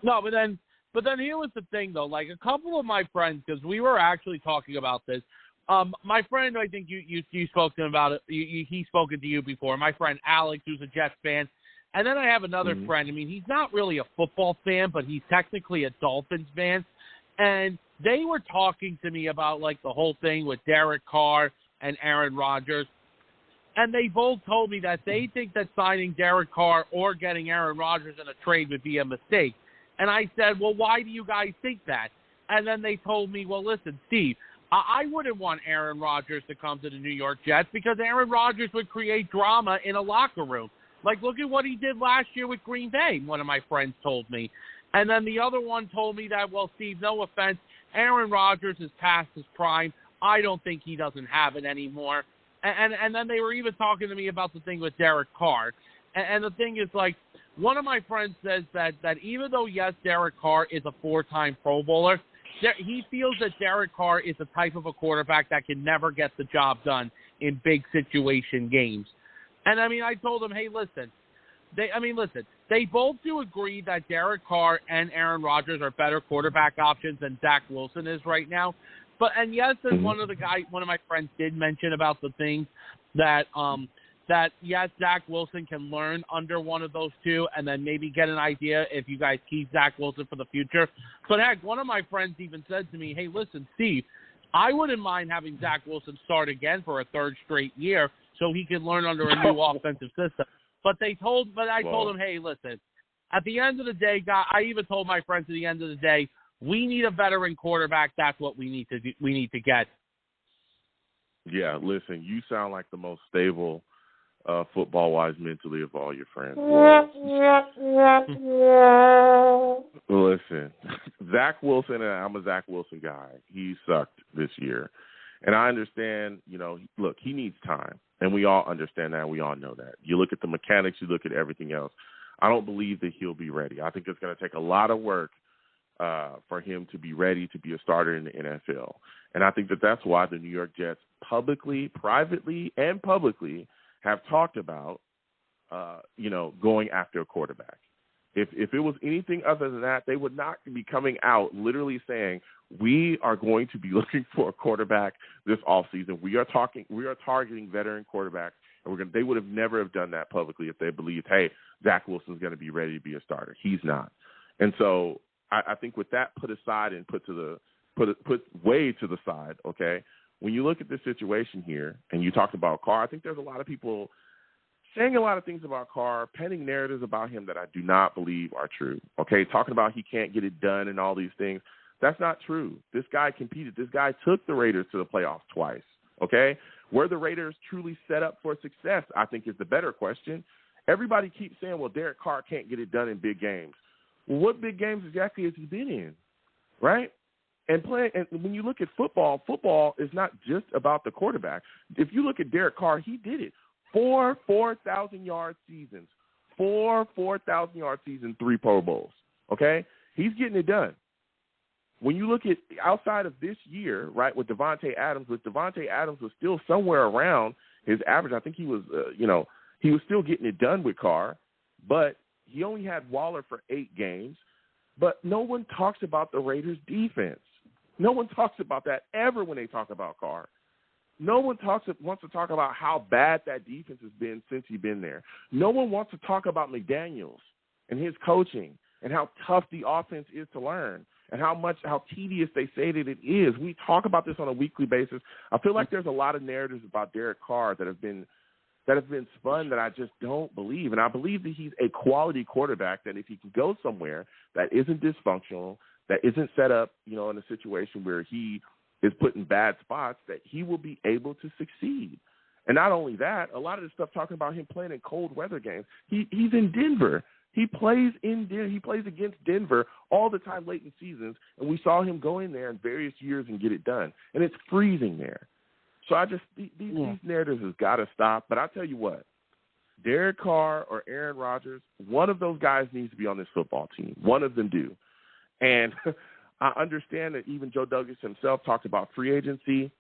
No, but then here was the thing though. A couple of my friends, because we were actually talking about this. My friend, I think you spoke to him about it. He's spoken to you before. My friend Alex, who's a Jets fan, and then I have another friend. I mean, he's not really a football fan, but he's technically a Dolphins fan, and they were talking to me about the whole thing with Derek Carr and Aaron Rodgers. And they both told me that they think that signing Derek Carr or getting Aaron Rodgers in a trade would be a mistake. And I said, well, why do you guys think that? And then they told me, well, listen, Steve, I wouldn't want Aaron Rodgers to come to the New York Jets because Aaron Rodgers would create drama in a locker room. Look at what he did last year with Green Bay, one of my friends told me. And then the other one told me that, well, Steve, no offense, Aaron Rodgers is past his prime. I don't think he doesn't have it anymore. And then they were even talking to me about the thing with Derek Carr. And the thing is, one of my friends says that even though, yes, Derek Carr is a 4-time Pro Bowler, he feels that Derek Carr is the type of a quarterback that can never get the job done in big situation games. And, I mean, I told him, hey, listen, they both do agree that Derek Carr and Aaron Rodgers are better quarterback options than Zach Wilson is right now. And yes, as one of my friends did mention about the things that yes, Zach Wilson can learn under one of those two and then maybe get an idea if you guys keep Zach Wilson for the future. But heck, one of my friends even said to me, hey, listen, Steve, I wouldn't mind having Zach Wilson start again for a third straight year so he can learn under a new offensive system. But I told him, hey, listen, at the end of the day, I even told my friends at the end of the day, we need a veteran quarterback. That's what we need to do. We need to get. Yeah, listen, you sound like the most stable football-wise mentally of all your friends. Listen, Zach Wilson, and I'm a Zach Wilson guy. He sucked this year. And I understand, look, he needs time. And we all understand that. We all know that. You look at the mechanics, you look at everything else. I don't believe that he'll be ready. I think it's going to take a lot of work for him to be ready to be a starter in the NFL. And I think that that's why the New York Jets privately and publicly have talked about, going after a quarterback. If it was anything other than that, they would not be coming out literally saying, we are going to be looking for a quarterback this offseason. We are targeting veteran quarterbacks, and they would have never have done that publicly if they believed, hey, Zach Wilson's going to be ready to be a starter. He's not. And so I think with that put aside and put way to the side, okay, when you look at this situation here and you talked about Carr, I think there's a lot of people saying a lot of things about Carr, penning narratives about him that I do not believe are true, okay, talking about he can't get it done and all these things. That's not true. This guy competed. This guy took the Raiders to the playoffs twice, okay? Were the Raiders truly set up for success, I think, is the better question. Everybody keeps saying, well, Derek Carr can't get it done in big games. Well, what big games exactly has he been in, right? And when you look at football is not just about the quarterback. If you look at Derek Carr, he did it. 4 4,000-yard seasons. 4 4,000-yard seasons, 3 Pro Bowls, okay? He's getting it done. when you look at outside of this year, right, with Devontae Adams was still somewhere around his average. I think he was, he was still getting it done with Carr, but he only had Waller for 8 games. But no one talks about the Raiders' defense. No one talks about that ever when they talk about Carr. No one wants to talk about how bad that defense has been since he's been there. No one wants to talk about McDaniels and his coaching and how tough the offense is to learn and how tedious they say that it is. We talk about this on a weekly basis. I feel like there's a lot of narratives about Derek Carr that have been spun that I just don't believe. And I believe that he's a quality quarterback, that if he can go somewhere that isn't dysfunctional, that isn't set up, in a situation where he is put in bad spots, that he will be able to succeed. And not only that, a lot of the stuff talking about him playing in cold weather games, he's in Denver. He plays against Denver all the time late in seasons, and we saw him go in there in various years and get it done. And it's freezing there. So these narratives has got to stop. But I'll tell you what, Derek Carr or Aaron Rodgers, one of those guys needs to be on this football team. One of them do. And I understand that even Joe Douglas himself talked about free agency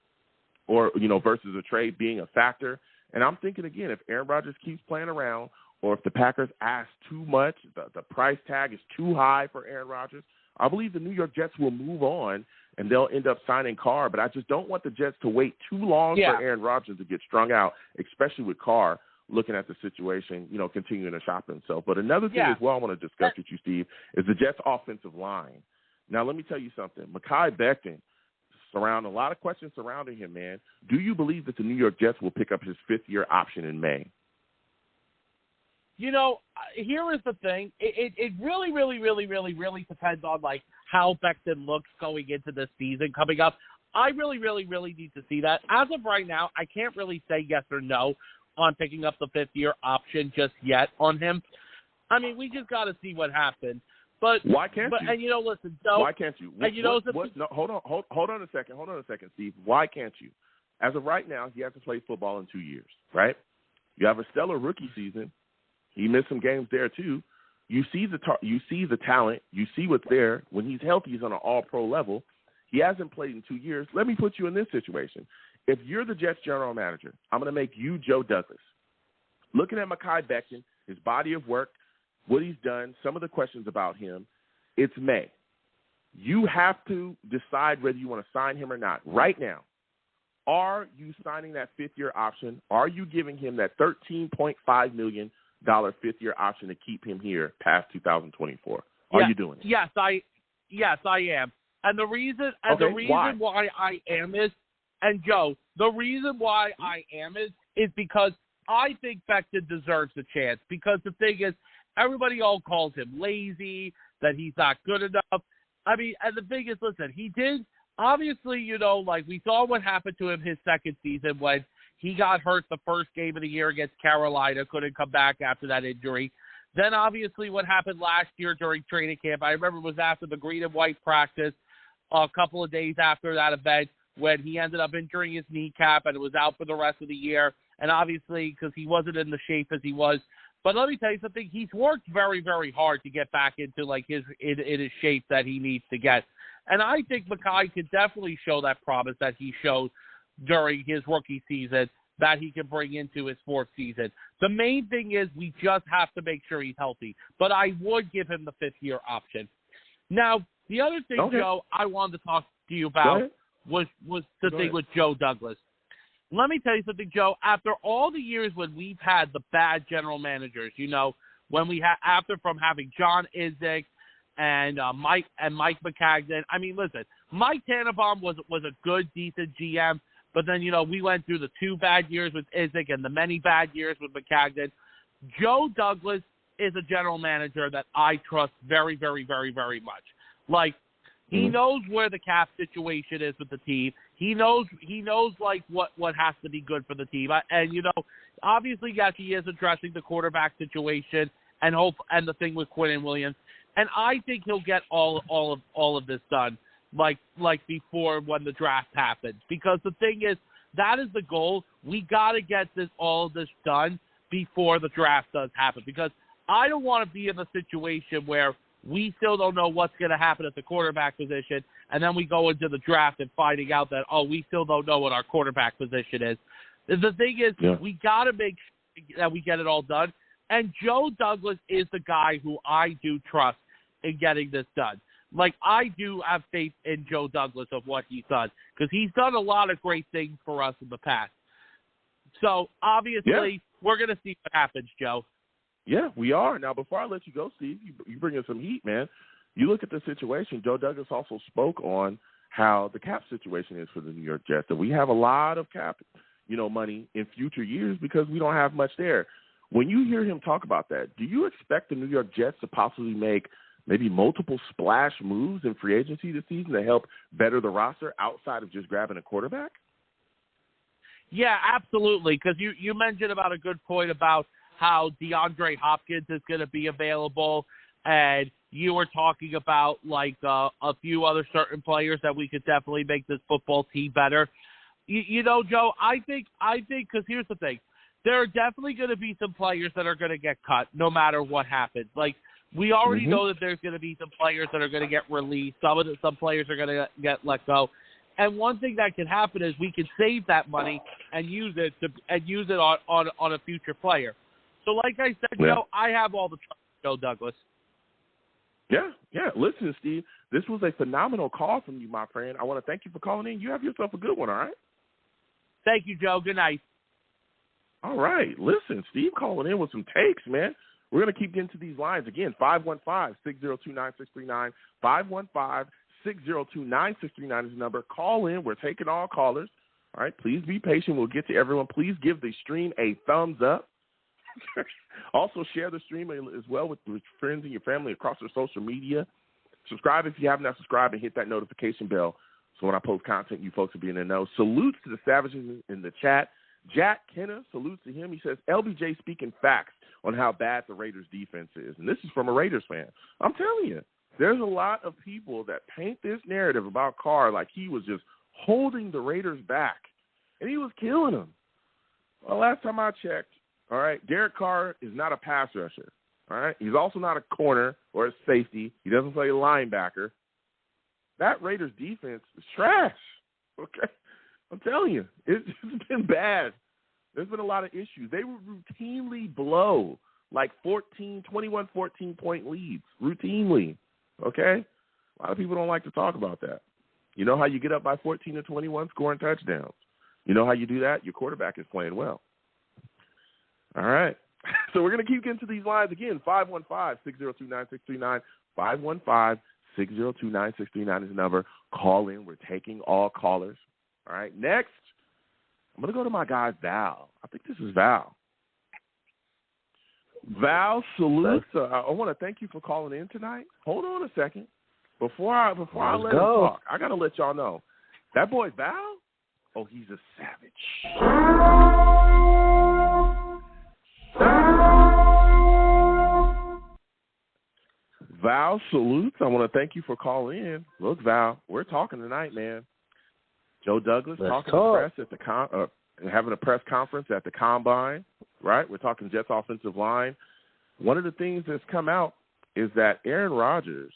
or, versus a trade being a factor. And I'm thinking, again, if Aaron Rodgers keeps playing around or if the Packers ask too much, the price tag is too high for Aaron Rodgers, I believe the New York Jets will move on and they'll end up signing Carr. But I just don't want the Jets to wait too long for Aaron Rodgers to get strung out, especially with Carr looking at the situation, continuing to shop himself. But another thing as well I want to discuss with you, Steve, is the Jets' offensive line. Now, let me tell you something. Mekhi Becton, a lot of questions surrounding him, man. Do you believe that the New York Jets will pick up his 5th-year option in May? Here is the thing. It really, really, really, really, really depends on, how Becton looks going into this season coming up. I really, really, really need to see that. As of right now, I can't really say yes or no on picking up the 5th-year option just yet on him. I mean, we just got to see what happens. But why can't you? And listen, so why can't you? No, hold on a second, Steve. Why can't you? As of right now, he hasn't played football in 2 years, right? You have a stellar rookie season. He missed some games there too. You see the talent. You see what's there. When he's healthy, he's on an all-pro level. He hasn't played in 2 years. Let me put you in this situation. If you're the Jets general manager, I'm going to make you Joe Douglas. Looking at Mekhi Becton, his body of work, what he's done, some of the questions about him, it's May. You have to decide whether you want to sign him or not right now. Are you signing that 5th-year option? Are you giving him that $13.5 million 5th-year option to keep him here past 2024? Are you doing it? Yes, I am. And the reason why I am is, and Joe, the reason why I am is because I think Becton deserves a chance. Because the thing is, everybody all calls him lazy, that he's not good enough. I mean, and the thing is, listen, he did, obviously, we saw what happened to him his second season when he got hurt the first game of the year against Carolina, couldn't come back after that injury. Then, obviously, what happened last year during training camp, I remember it was after the green and white practice, a couple of days after that event, when he ended up injuring his kneecap and it was out for the rest of the year. And obviously, because he wasn't in the shape as he was. But let me tell you something. He's worked very, very hard to get back into his shape that he needs to get. And I think Mekhi could definitely show that promise that he showed during his rookie season that he can bring into his 4th season. The main thing is we just have to make sure he's healthy. But I would give him the 5th-year option. Now, the other thing, Joe, I wanted to talk to you about was the thing with Joe Douglas. Let me tell you something, Joe. After all the years when we've had the bad general managers, when we had after from having John Izek and Mike McCagnon. I mean, listen, Mike Tannenbaum was a good, decent GM, but then we went through the 2 bad years with Izek and the many bad years with McCagnon. Joe Douglas is a general manager that I trust very, very, very, very much. He knows where the cap situation is with the team. He knows what has to be good for the team. And obviously, yes, he is addressing the quarterback situation and the thing with Quinn Williams. And I think he'll get all of this done like before when the draft happens. Because the thing is, that is the goal. We got to get all of this done before the draft does happen. Because I don't want to be in a situation where we still don't know what's going to happen at the quarterback position, and then we go into the draft and finding out that, we still don't know what our quarterback position is. The thing is, we got to make sure that we get it all done, and Joe Douglas is the guy who I do trust in getting this done. Like, I do have faith in Joe Douglas of what he's done, because he's done a lot of great things for us in the past. So, obviously, we're going to see what happens, Joe. Yeah, we are. Now, before I let you go, Steve, you bring in some heat, man. You look at the situation. Joe Douglas also spoke on how the cap situation is for the New York Jets. And we have a lot of cap, money in future years because we don't have much there. When you hear him talk about that, do you expect the New York Jets to possibly make maybe multiple splash moves in free agency this season to help better the roster outside of just grabbing a quarterback? Yeah, absolutely, because you mentioned about a good point about how DeAndre Hopkins is going to be available, and you were talking about like a few other certain players that we could definitely make this football team better. Joe, I think because here's the thing, there are definitely going to be some players that are going to get cut no matter what happens. Like, we already know that there's going to be some players that are going to get released. Some players are going to get let go. And one thing that can happen is we can save that money and use it on a future player. So, like I said, Joe, I have all the trust in Joe Douglas. Yeah. Listen, Steve, this was a phenomenal call from you, my friend. I want to thank you for calling in. You have yourself a good one, all right? Thank you, Joe. Good night. All right. Listen, Steve calling in with some takes, man. We're going to keep getting to these lines. Again, 515-602-9639. 515-602-9639 is the number. Call in. We're taking all callers. All right. Please be patient. We'll get to everyone. Please give the stream a thumbs up. Also, share the stream as well with friends and your family across their social media. Subscribe if you have not subscribed and hit that notification bell so when I post content, you folks will be in the know. Salutes to the Savages in the chat. Jack Kenner, salutes to him. He says, LBJ speaking facts on how bad the Raiders defense is. And this is from a Raiders fan. I'm telling you, there's a lot of people that paint this narrative about Carr like he was just holding the Raiders back, and he was killing them. Well, last time I checked, all right, Derek Carr is not a pass rusher, all right? He's also not a corner or a safety. He doesn't play linebacker. That Raiders defense is trash, okay? I'm telling you, it's been bad. There's been a lot of issues. They would routinely blow like 21, 14-point leads, routinely, okay? A lot of people don't like to talk about that. You know how you get up by 14 to 21, scoring touchdowns. You know how you do that? Your quarterback is playing well. All right. So we're going to keep getting to these lines again. 515-602-9639. 515-602-9639 is the number. Call in. We're taking all callers. All right. Next, I'm going to go to my guy, Val. I think this is Val. Val, salute. I want to thank you for calling in tonight. Hold on a second. Before I let him talk, I got to let y'all know. That boy, Val, he's a savage. Val, salutes. I want to thank you for calling in. Look, Val, we're talking tonight, man. Joe Douglas talking to the press at having a press conference at the Combine, right? We're talking Jets offensive line. One of the things that's come out is that Aaron Rodgers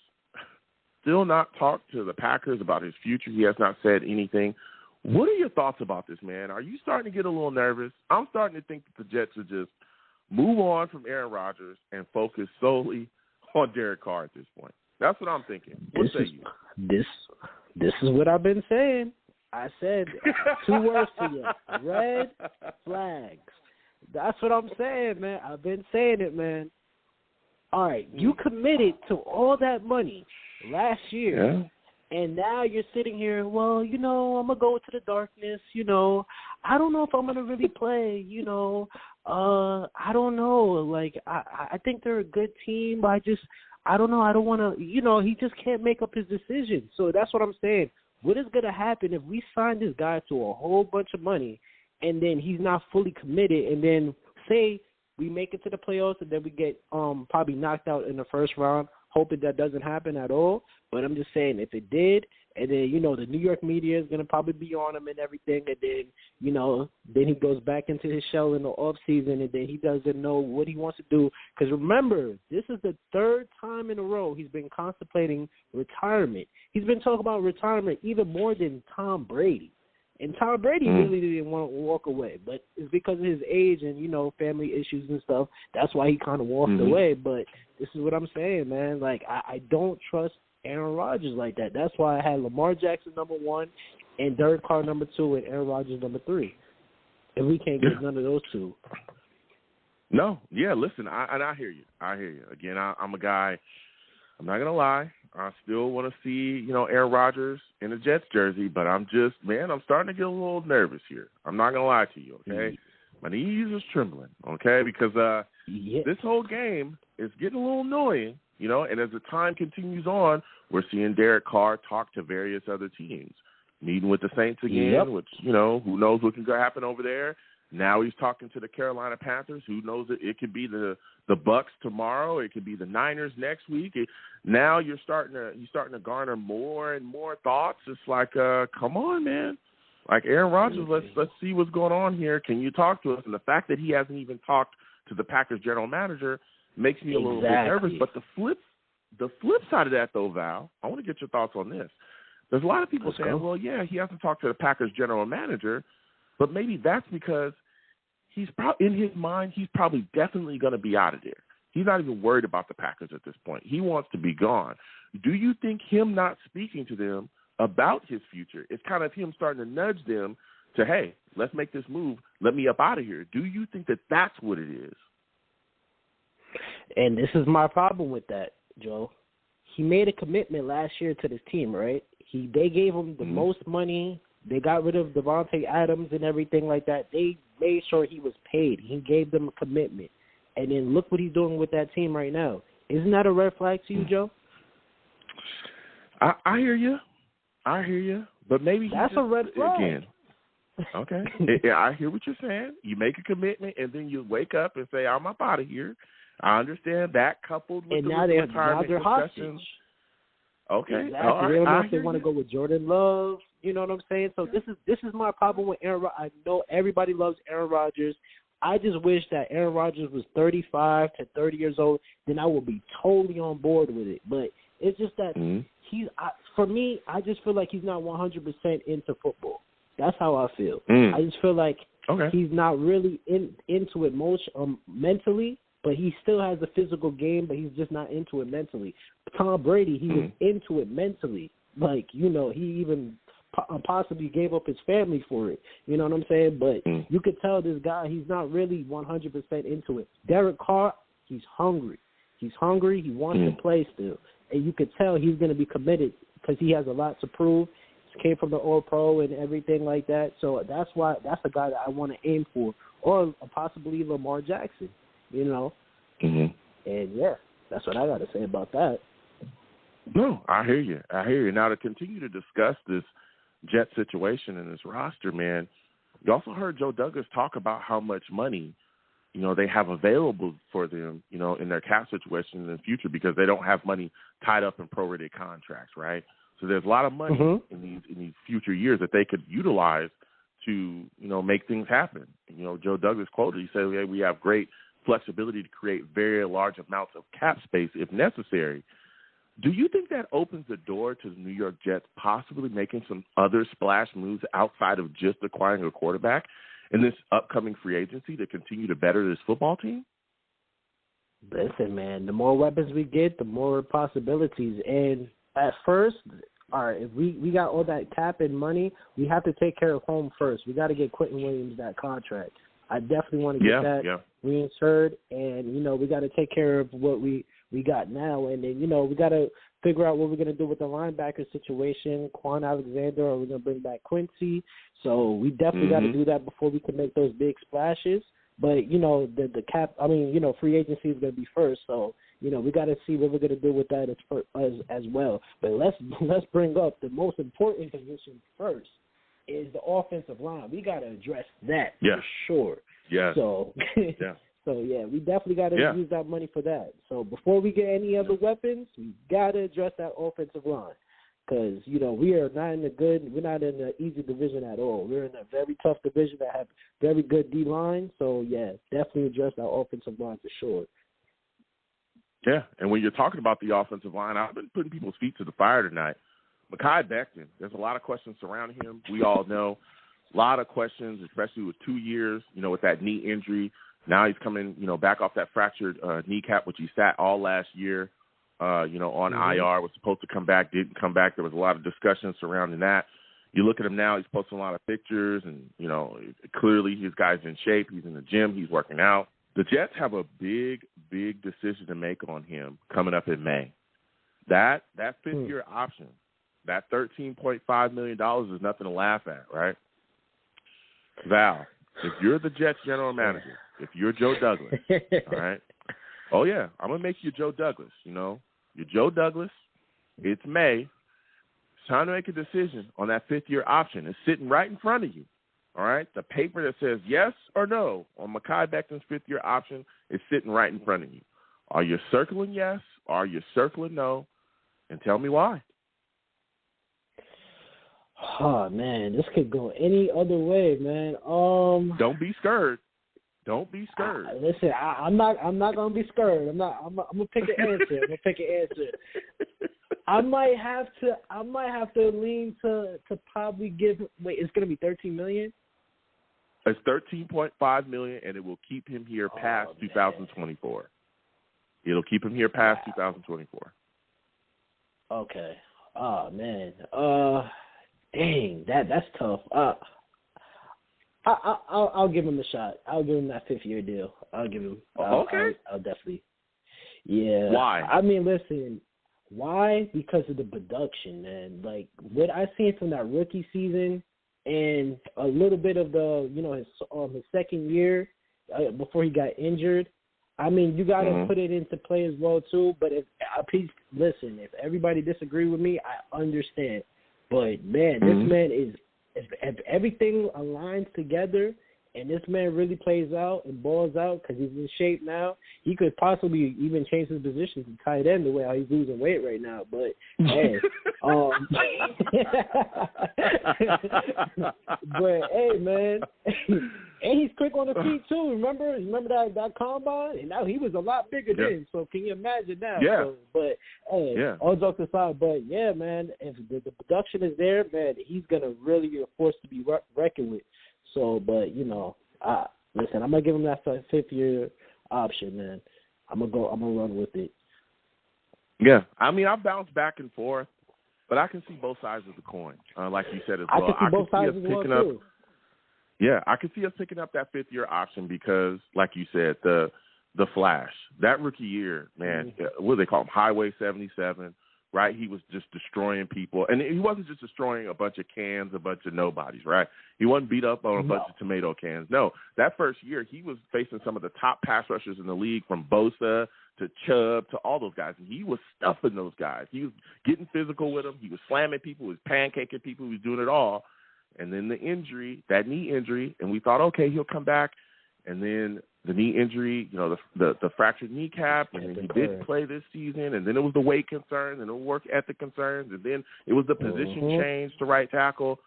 still not talked to the Packers about his future. He has not said anything. What are your thoughts about this, man? Are you starting to get a little nervous? I'm starting to think that the Jets should just move on from Aaron Rodgers and focus solely on Derek Carr at this point. That's what I'm thinking. What say you? This is what I've been saying. I said 2 words to you. Red flags. That's what I'm saying, man. I've been saying it, man. All right, you committed to all that money last year, and now you're sitting here, well, I'm going to go into the darkness, I don't know if I'm going to really play, I don't know. Like, I think they're a good team, but I don't know. I don't want to, he just can't make up his decision. So that's what I'm saying. What is going to happen if we sign this guy to a whole bunch of money and then he's not fully committed, and then say we make it to the playoffs and then we get probably knocked out in the first round, hoping that doesn't happen at all. But I'm just saying, if it did, And then, the New York media is going to probably be on him and everything. And then, then he goes back into his shell in the off season, and then he doesn't know what he wants to do. Because remember, this is the third time in a row he's been contemplating retirement. He's been talking about retirement even more than Tom Brady. And Tom Brady really didn't want to walk away, but it's because of his age and, family issues and stuff. That's why he kind of walked away. But this is what I'm saying, man. Like, I don't trust Aaron Rodgers like that. That's why I had Lamar Jackson number 1 and Derek Carr number 2 and Aaron Rodgers number 3. And we can't get none of those two. No, yeah, listen, I hear you. I hear you. Again, I'm a guy, I'm not going to lie. I still want to see, Aaron Rodgers in a Jets jersey, but I'm starting to get a little nervous here. I'm not going to lie to you, okay? My knees is trembling, okay? Because this whole game is getting a little annoying, and as the time continues on, we're seeing Derek Carr talk to various other teams, meeting with the Saints again, which, who knows what can happen over there. Now he's talking to the Carolina Panthers. Who knows? It could be the Bucks tomorrow. It could be the Niners next week. Now you're starting to garner more and more thoughts. It's like, come on, man. Like Aaron Rodgers, let's see what's going on here. Can you talk to us? And the fact that he hasn't even talked to the Packers general manager makes me a little bit nervous. But the flip side of that, though, Val, I want to get your thoughts on this. There's a lot of people saying, well, yeah, he hasn't talked to the Packers general manager, but maybe that's because in his mind, he's probably definitely going to be out of there. He's not even worried about the Packers at this point. He wants to be gone. Do you think him not speaking to them about his future is kind of him starting to nudge them to, hey, let's make this move. Let me up out of here. Do you think that that's what it is? And this is my problem with that, Joe. He made a commitment last year to this team, right? They gave him the most money. They got rid of Devontae Adams and everything like that. They made sure he was paid. He gave them a commitment. And then look what he's doing with that team right now. Isn't that a red flag to you, Joe? I hear you. But maybe that's a red flag. Again. Okay. I hear what you're saying. You make a commitment, and then you wake up and say, I'm up out of here. I understand that coupled with now they're hostage. Okay. Exactly. They don't know if they want to go with Jordan Love. You know what I'm saying? So this is my problem with Aaron Rodgers. I know everybody loves Aaron Rodgers. I just wish that Aaron Rodgers was 35 to 30 years old. Then I would be totally on board with it. But it's just that for me, I just feel like he's not 100% into football. That's how I feel. I just feel like he's not really into it mentally, but he still has a physical game, but he's just not into it mentally. Tom Brady, he was into it mentally. Like, he even possibly gave up his family for it. You know what I'm saying? But you could tell this guy, he's not really 100% into it. Derek Carr, he's hungry. He wants to play still. And you could tell he's going to be committed because he has a lot to prove. He came from the All-Pro and everything like that. So that's a guy that I want to aim for. Or possibly Lamar Jackson, And, that's what I got to say about that. No, I hear you. Now, to continue to discuss this Jet situation and this roster, man, you also heard Joe Douglas talk about how much money, they have available for them, in their cap situation in the future because they don't have money tied up in prorated contracts, right? So there's a lot of money in these future years that they could utilize to, make things happen. Joe Douglas quoted, he said, hey, we have great flexibility to create very large amounts of cap space if necessary. Do you think that opens the door to the New York Jets possibly making some other splash moves outside of just acquiring a quarterback in this upcoming free agency to continue to better this football team? Listen, man, the more weapons we get, the more possibilities. And at first, all right, if we got all that cap and money, we have to take care of home first. We got to get Quentin Williams that contract. I definitely want to get that reinsured, and, we got to take care of what we got now. And then, we got to figure out what we're going to do with the linebacker situation, Quan Alexander, or we're going to bring back Quincy. So we definitely got to do that before we can make those big splashes. But, the cap, free agency is going to be first. So, we got to see what we're going to do with that as well. But let's bring up the most important position first. Is the offensive line. We got to address that for sure. Yeah. So, we definitely got to use that money for that. So before we get any other weapons, we got to address that offensive line because, we're not in the easy division at all. We're in a very tough division that have very good D-line. So, yeah, definitely address our offensive line for sure. Yeah, and when you're talking about the offensive line, I've been putting people's feet to the fire tonight. Mekhi Becton, there's a lot of questions surrounding him. We all know. A lot of questions, especially with 2 years, with that knee injury. Now he's coming, back off that fractured kneecap, which he sat all last year, on IR, was supposed to come back, didn't come back. There was a lot of discussion surrounding that. You look at him now, he's posting a lot of pictures, and, clearly his guy's in shape. He's in the gym. He's working out. The Jets have a big, big decision to make on him coming up in May. That fifth-year option, that $13.5 million is nothing to laugh at, right? Val, if you're the Jets general manager, if you're Joe Douglas, all right? Oh, yeah, I'm going to make you Joe Douglas, You're Joe Douglas. It's May. It's time to make a decision on that fifth-year option. It's sitting right in front of you, all right? The paper that says yes or no on Mekhi Becton's fifth-year option is sitting right in front of you. Are you circling yes? Are you circling no? And tell me why. Oh, man, this could go any other way, man. Don't be scared. Don't be scared. Listen, I'm not gonna be scared. I'm gonna pick an answer. I might have to lean to probably give. Wait, it's gonna be $13 million. It's $13.5 million, and it will keep him here past 2024. It'll keep him here past 2024. Okay. Oh man. Dang, that's tough. I'll give him a shot. I'll give him that fifth-year deal. I'll give him. Okay. I'll definitely. Yeah. Why? I mean, listen. Why? Because of the production, man. Like what I seen from that rookie season, and a little bit of his second year before he got injured. I mean, you got to put it into play as well too. But if everybody disagree with me, I understand. But man, this man is. If everything aligns together and this man really plays out and balls out because he's in shape now, he could possibly even change his position to tight end the way how he's losing weight right now. But hey, man, and he's quick on the feet too. Remember that combine? And now he was a lot bigger then. So can you imagine now? Yeah. So, but hey, all jokes aside, but yeah, man, if the production is there, man, he's gonna really be a force to be reckoned with. So, but listen, I'm gonna give him that fifth-year option, man. I'm gonna run with it. Yeah, I mean, I bounce back and forth, but I can see both sides of the coin, like you said as well. I can see both sides as well too. Yeah, I can see us picking up that fifth-year option because, like you said, the flash, that rookie year, man, what do they call him? Highway 77, right? He was just destroying people. And he wasn't just destroying a bunch of cans, a bunch of nobodies, right? He wasn't beat up on a bunch of tomato cans. No, that first year he was facing some of the top pass rushers in the league, from Bosa to Chubb to all those guys. And he was stuffing those guys. He was getting physical with them. He was slamming people. He was pancaking people. He was doing it all. And then the injury, that knee injury, and we thought, okay, he'll come back. And then the knee injury, the fractured kneecap, and then he didn't play this season. And then it was the weight concerns and the work ethic concerns, and then it was the position change to right tackle.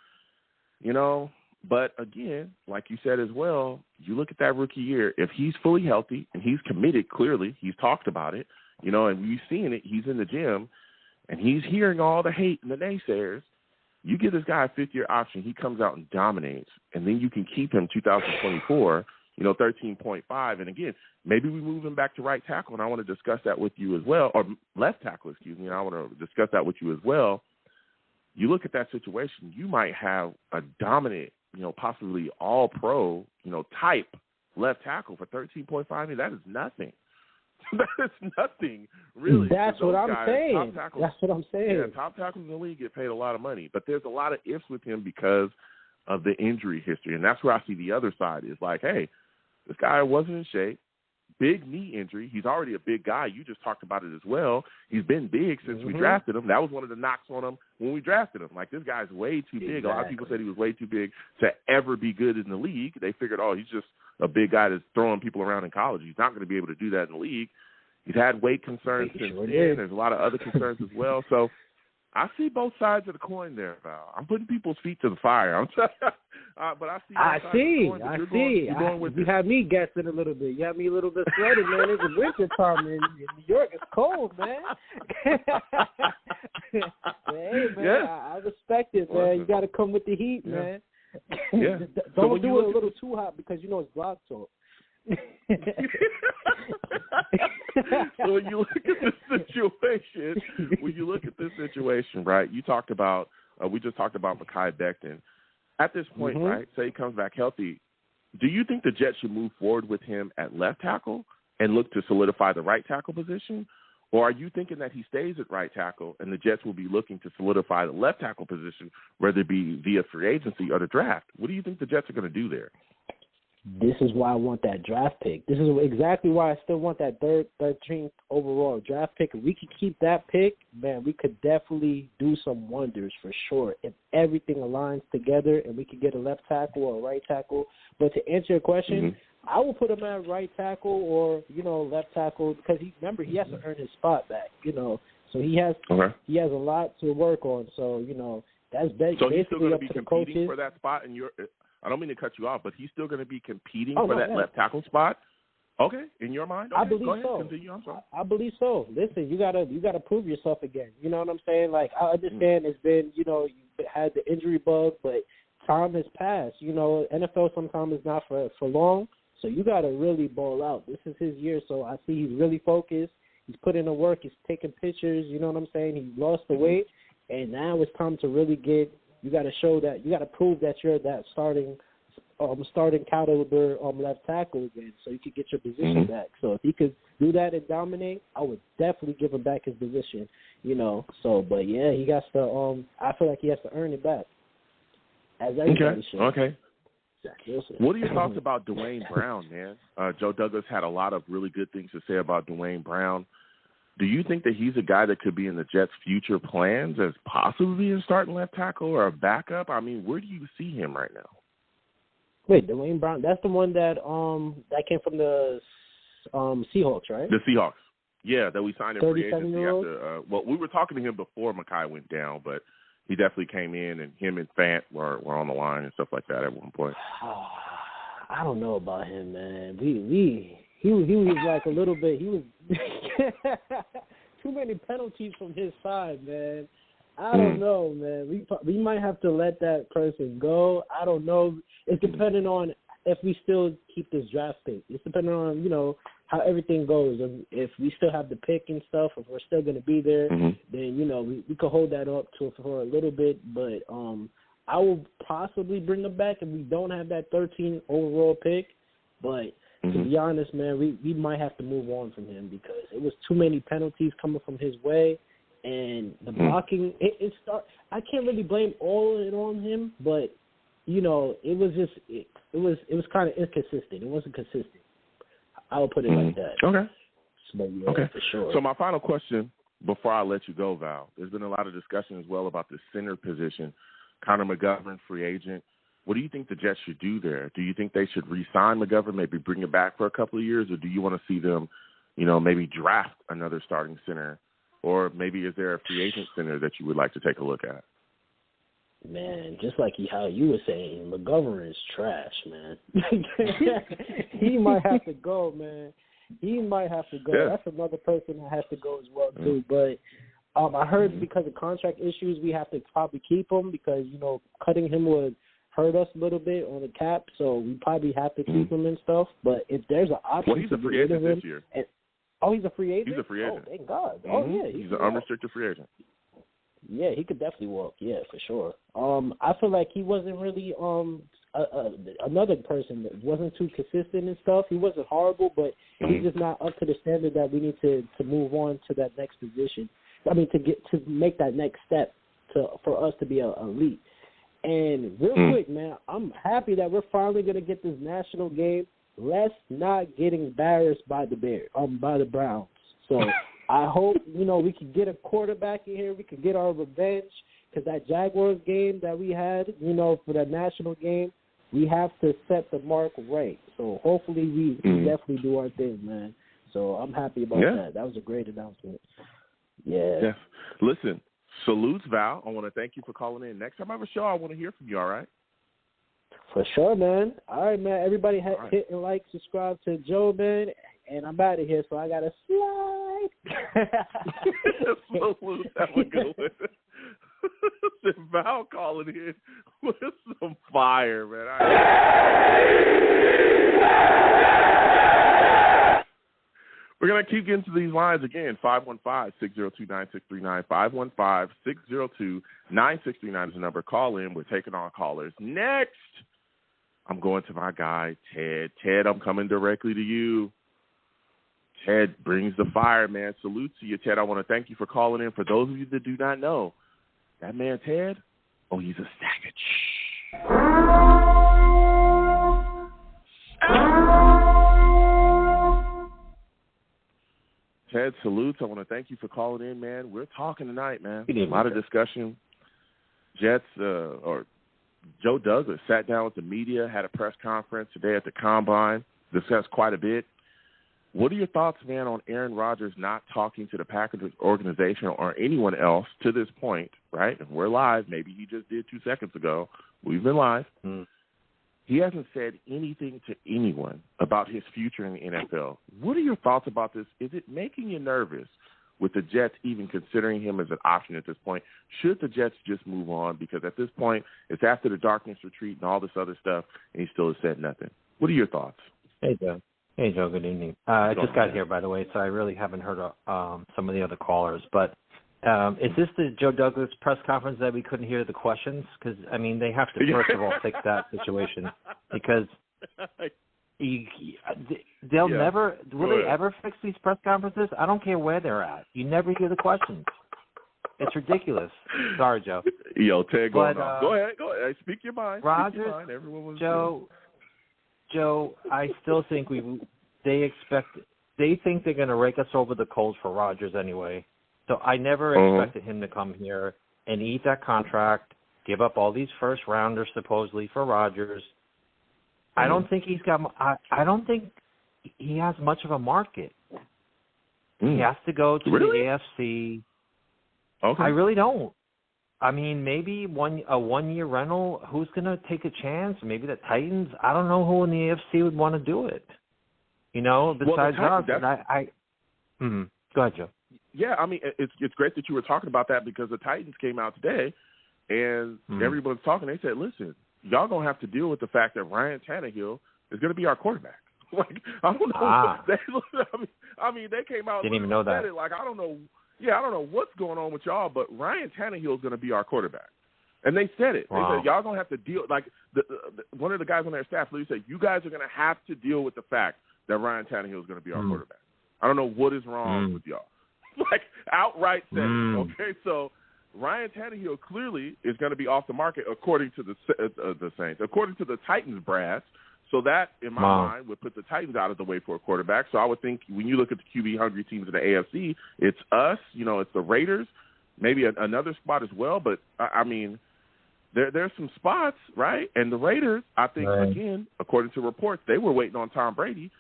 But again, like you said as well, you look at that rookie year. If he's fully healthy and he's committed, clearly he's talked about it, and you've seen it. He's in the gym, and he's hearing all the hate and the naysayers. You give this guy a fifth-year option, he comes out and dominates, and then you can keep him 2024. 13.5. And again, maybe we move him back to right tackle, and I want to discuss that with you as well, or left tackle, excuse me, and I want to discuss that with you as well. You look at that situation, you might have a dominant, possibly all-pro, type left tackle for 13.5. That is nothing. That is nothing, really. That's what I'm saying. That's what I'm saying. Yeah, top tackles in the league get paid a lot of money, but there's a lot of ifs with him because of the injury history, and that's where I see the other side is like, hey, this guy wasn't in shape, big knee injury. He's already a big guy. You just talked about it as well. He's been big since we drafted him. That was one of the knocks on him when we drafted him. Like, this guy's way too big. Exactly. A lot of people said he was way too big to ever be good in the league. They figured, he's just a big guy that's throwing people around in college. He's not going to be able to do that in the league. He's had weight concerns since then. There's a lot of other concerns as well. So I see both sides of the coin there, Val. I'm putting people's feet to the fire. But I see. I see. You're going with you have me guessing a little bit. You have me a little bit sweaty, man. It's winter time in New York. It's cold, man. Hey, man, yes. I respect it, man. You got to come with the heat, man. Yeah. Don't do it a little too hot because you know it's blog talk. So when you look at this situation, right? You talked about we just talked about Mekhi Becton. At this point, right? Say he comes back healthy. Do you think the Jets should move forward with him at left tackle and look to solidify the right tackle position, or are you thinking that he stays at right tackle and the Jets will be looking to solidify the left tackle position, whether it be via free agency or the draft? What do you think the Jets are going to do there? This is why I want that draft pick. This is exactly why I still want that 13th overall draft pick. If we could keep that pick, man, we could definitely do some wonders for sure. If everything aligns together and we could get a left tackle or a right tackle. But to answer your question, I will put him at right tackle or, left tackle because he has to earn his spot back, So he has a lot to work on. So, that's basically up to the coaches. For that spot in I don't mean to cut you off, but he's still going to be competing for that left tackle spot. Okay, in your mind, okay, I believe go ahead, so. Continue. I'm sorry. I believe so. Listen, you gotta prove yourself again. You know what I'm saying? Like I understand it's been, you had the injury bug, but time has passed. NFL sometimes is not for long, so you gotta really ball out. This is his year, so I see he's really focused. He's put in the work. He's taking pictures. You know what I'm saying? He lost the weight, and now it's time to really get. You got to show that. You got to prove that you're that starting caliber left tackle again, so you could get your position back. So if he could do that and dominate, I would definitely give him back his position. So but yeah, he got to. I feel like he has to earn it back. As everybody should. Okay. What are your thoughts about Dwayne Brown, man? Joe Douglas had a lot of really good things to say about Dwayne Brown. Do you think that he's a guy that could be in the Jets' future plans as possibly a starting left tackle or a backup? I mean, where do you see him right now? Wait, Dwayne Brown, that's the one that came from the Seahawks, right? The Seahawks. Yeah, that we signed in free agency after. We were talking to him before Mekhi went down, but he definitely came in, and him and Fant were on the line and stuff like that at one point. I don't know about him, man. He was like a little bit. He was too many penalties from his side, man. I don't know, man. We might have to let that person go. I don't know. It's depending on if we still keep this draft pick. It's depending on how everything goes. If we still have the pick and stuff, if we're still going to be there, then we could hold that up for a little bit. But I will possibly bring him back if we don't have that 13 overall pick. But to be honest, man, we might have to move on from him because it was too many penalties coming from his way, and the blocking. I can't really blame all of it on him, but it was kind of inconsistent. It wasn't consistent. I would put it like that. Okay. So, yeah, okay. For sure. So my final question before I let you go, Val, there's been a lot of discussion as well about the center position. Connor McGovern, free agent. What do you think the Jets should do there? Do you think they should re-sign McGovern, maybe bring it back for a couple of years, or do you want to see them, maybe draft another starting center, or maybe is there a free agent center that you would like to take a look at? Man, just like how you were saying, McGovern is trash, man. He might have to go, man. He might have to go. Yeah. That's another person that has to go as well, too. But I heard because of contract issues, we have to probably keep him because, cutting him would hurt us a little bit on the cap, so we probably have to keep him and stuff. But if there's an option he's a free agent this year. He's a free agent? He's a free agent. Oh, thank God. Oh, yeah. He's an unrestricted free agent. Yeah, he could definitely walk. Yeah, for sure. I feel like he wasn't really another person that wasn't too consistent and stuff. He wasn't horrible, but he's just not up to the standard that we need to move on to that next position. I mean, to make that next step for us to be an elite. And real quick, man, I'm happy that we're finally going to get this national game. Let's not get embarrassed by the Browns. So I hope, we can get a quarterback in here. We can get our revenge because that Jaguars game that we had, for that national game, we have to set the mark right. So hopefully we definitely do our thing, man. So I'm happy about that. That was a great announcement. Yeah. Listen, Salutes, Val. I want to thank you for calling in. Next time I have a show, I want to hear from you, all right? For sure, man. All right, man. Everybody right. hit and like, subscribe to Joe, man. And I'm out of here, so I got to slide. Salute. Have a good one. Val calling in with some fire, man. We're going to keep getting to these lines again. 515-602-9639. 515-602-9639 is the number. Call in. We're taking on callers. Next, I'm going to my guy, Ted. Ted, I'm coming directly to you. Ted brings the fire, man. Salute to you, Ted. I want to thank you for calling in. For those of you that do not know, that man, Ted, he's a savage. Ted, salutes. I want to thank you for calling in, man. We're talking tonight, man. A lot of discussion. Jets or Joe Douglas sat down with the media, had a press conference today at the Combine, discussed quite a bit. What are your thoughts, man, on Aaron Rodgers not talking to the Packers organization or anyone else to this point, right? And we're live. Maybe he just did 2 seconds ago. We've been live. He hasn't said anything to anyone about his future in the NFL. What are your thoughts about this? Is it making you nervous with the Jets even considering him as an option at this point? Should the Jets just move on? Because at this point, it's after the darkness retreat and all this other stuff, and he still has said nothing. What are your thoughts? Hey, Joe. Hey, Joe. Good evening. I just got here, by the way, so I really haven't heard some of the other callers. But is this the Joe Douglas press conference that we couldn't hear the questions? Because, I mean, they have to, first of all, fix that situation. Because they'll never – will they ever fix these press conferences? I don't care where they're at. You never hear the questions. It's ridiculous. Sorry, Joe. Yo, Ted, go ahead. Go ahead. Speak your mind. Rodgers, Speak your mind. Everyone was Joe, I still think they think they're going to rake us over the coals for Rodgers anyway. So I never expected him to come here and eat that contract, give up all these first rounders supposedly for Rodgers. I don't think he's got. I don't think he has much of a market. He has to go to the AFC. Okay. I really don't. I mean, maybe a one-year rental. Who's going to take a chance? Maybe the Titans. I don't know who in the AFC would want to do it. You know, besides us. Go ahead, Joe. Yeah, I mean, it's great that you were talking about that because the Titans came out today and everyone's talking. They said, listen, y'all going to have to deal with the fact that Ryan Tannehill is going to be our quarterback. Like, I don't know. I mean, they came out. Didn't even know that. Like, I don't know. Yeah, I don't know what's going on with y'all, but Ryan Tannehill is going to be our quarterback. And they said it. Wow. They said, y'all going to have to deal. Like, one of the guys on their staff literally said, you guys are going to have to deal with the fact that Ryan Tannehill is going to be our quarterback. I don't know what is wrong with y'all. Like, outright said it. Okay, so Ryan Tannehill clearly is going to be off the market according to the Saints. According to the Titans brass, so that, in my mind, would put the Titans out of the way for a quarterback. So I would think when you look at the QB-hungry teams in the AFC, it's us, it's the Raiders, maybe another spot as well. But, I mean, there's some spots, right? And the Raiders, I think, again, according to reports, they were waiting on Tom Brady.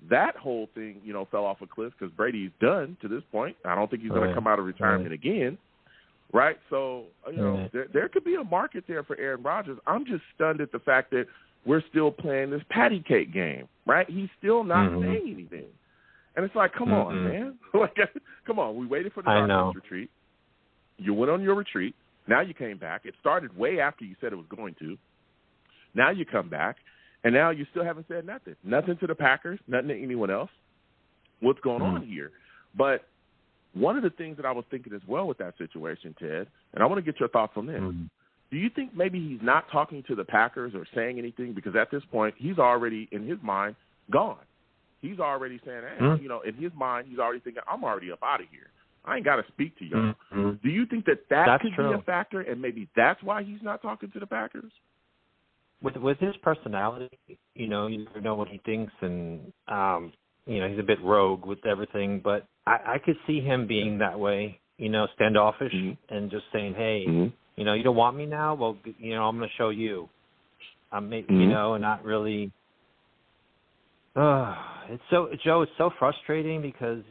That whole thing, fell off a cliff because Brady's done to this point. I don't think he's going to come out of retirement again, right? So, there could be a market there for Aaron Rodgers. I'm just stunned at the fact that we're still playing this patty cake game, right? He's still not saying anything. And it's like, come on, man. Like, come on. We waited for the darkness retreat. You went on your retreat. Now you came back. It started way after you said it was going to. Now you come back. And now you still haven't said nothing. Nothing to the Packers, nothing to anyone else. What's going on here? But one of the things that I was thinking as well with that situation, Ted, and I want to get your thoughts on this. Do you think maybe he's not talking to the Packers or saying anything because at this point he's already, in his mind, gone? He's already saying, hey, in his mind he's already thinking, I'm already up out of here. I ain't got to speak to y'all. Do you think that could be a factor and maybe that's why he's not talking to the Packers? With his personality, you never know what he thinks, and he's a bit rogue with everything. But I could see him being that way, standoffish and just saying, "Hey, you don't want me now? Well, I'm going to show you." And not really. It's so frustrating because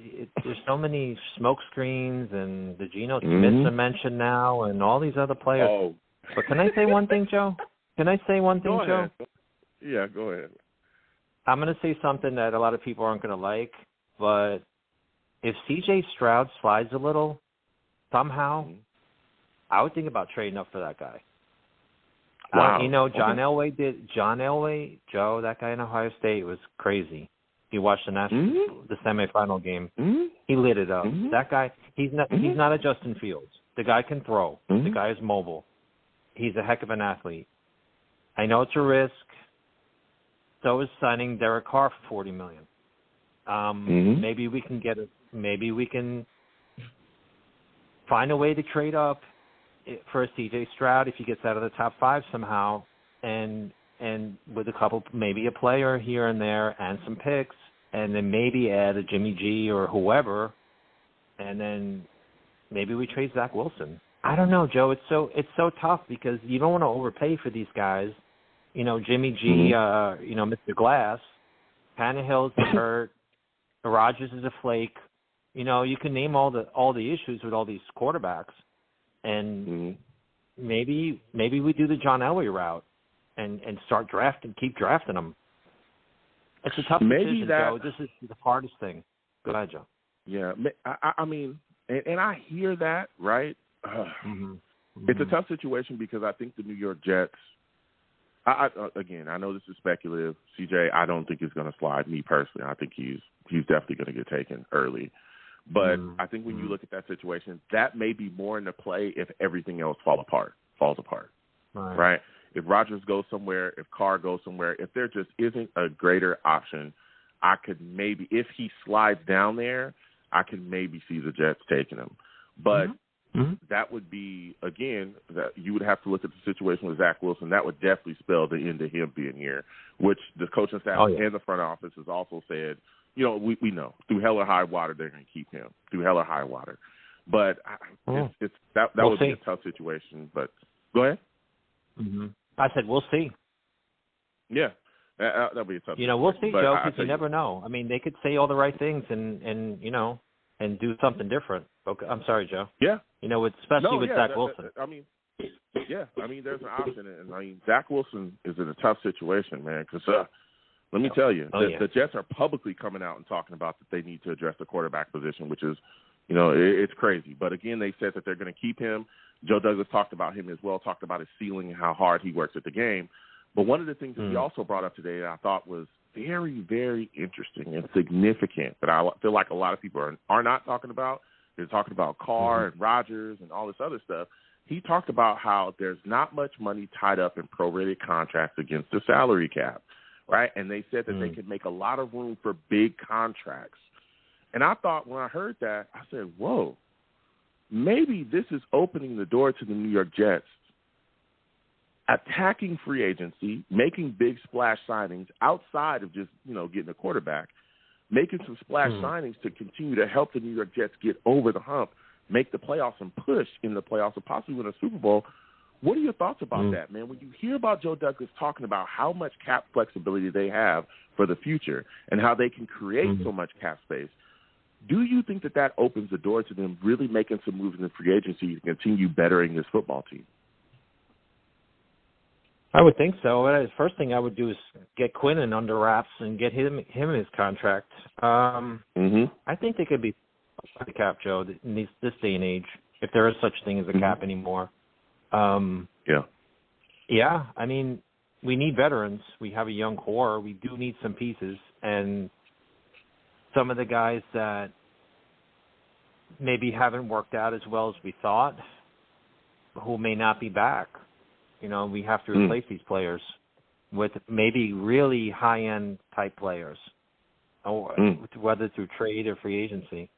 there's so many smoke screens and the Geno Smiths are mentioned now and all these other players. Oh. But can I say one thing, Joe? Can I say one thing, Go ahead. Joe? Yeah, go ahead. I'm going to say something that a lot of people aren't going to like, but if C.J. Stroud slides a little, somehow, I would think about trading up for that guy. Wow. John Elway, Joe, that guy in Ohio State was crazy. He watched the semifinal game. He lit it up. That guy, he's not a Justin Fields. The guy can throw. The guy is mobile. He's a heck of an athlete. I know it's a risk. So is signing Derek Carr for $40 million. Maybe we can find a way to trade up for a C.J. Stroud if he gets out of the top 5 somehow, and with a couple, maybe a player here and there and some picks, and then maybe add a Jimmy G or whoever, and then maybe we trade Zach Wilson. I don't know, Joe. It's so tough because you don't want to overpay for these guys. Jimmy G, Mr. Glass, Tannehill's hurt, Rodgers is a flake. You can name all the issues with all these quarterbacks. And maybe we do the John Elway route and start keep drafting them. It's a tough decision, Joe. This is the hardest thing. Go ahead, Joe. Yeah, I mean, and I hear that, right? It's a tough situation because I think the New York Jets, again, I know this is speculative. CJ, I don't think he's going to slide. Me personally, I think he's definitely going to get taken early. But I think when you look at that situation, that may be more into play if everything else falls apart. Right? If Rodgers goes somewhere, if Carr goes somewhere, if there just isn't a greater option, I could maybe, if he slides down there, I can maybe see the Jets taking him. But that would be, again, that you would have to look at the situation with Zach Wilson. That would definitely spell the end of him being here, which the coaching staff and the front office has also said, we know through hell or high water they're going to keep him through hell or high water. But that would be a tough situation. But go ahead. I said we'll see. Yeah, that'll be a tough. We'll see, Joe, because you never know. I mean, they could say all the right things and do something different. Okay, I'm sorry, Joe. Yeah. Especially with Zach Wilson. There's an option, and Zach Wilson is in a tough situation, man, because. Let me tell you, the Jets are publicly coming out and talking about that they need to address the quarterback position, which is, it's crazy. But again, they said that they're going to keep him. Joe Douglas talked about him as well, talked about his ceiling and how hard he works at the game. But one of the things that he also brought up today that I thought was very, very interesting and significant that I feel like a lot of people are not talking about. They're talking about Carr and Rodgers and all this other stuff. He talked about how there's not much money tied up in prorated contracts against the salary cap. Right, and they said that they could make a lot of room for big contracts. And I thought when I heard that, I said, whoa, maybe this is opening the door to the New York Jets attacking free agency, making big splash signings outside of just, getting a quarterback, making some splash signings to continue to help the New York Jets get over the hump, make the playoffs and push in the playoffs and possibly win a Super Bowl. What are your thoughts about that, man? When you hear about Joe Douglas talking about how much cap flexibility they have for the future and how they can create so much cap space, do you think that opens the door to them really making some moves in the free agency to continue bettering this football team? I would think so. The first thing I would do is get Quinnen under wraps and get him his contract. I think they could be the cap, Joe, in this day and age, if there is such thing as a cap anymore. Yeah, I mean, we need veterans. We have a young core. We do need some pieces. And some of the guys that maybe haven't worked out as well as we thought, who may not be back, we have to replace these players with maybe really high-end type players, or whether through trade or free agency.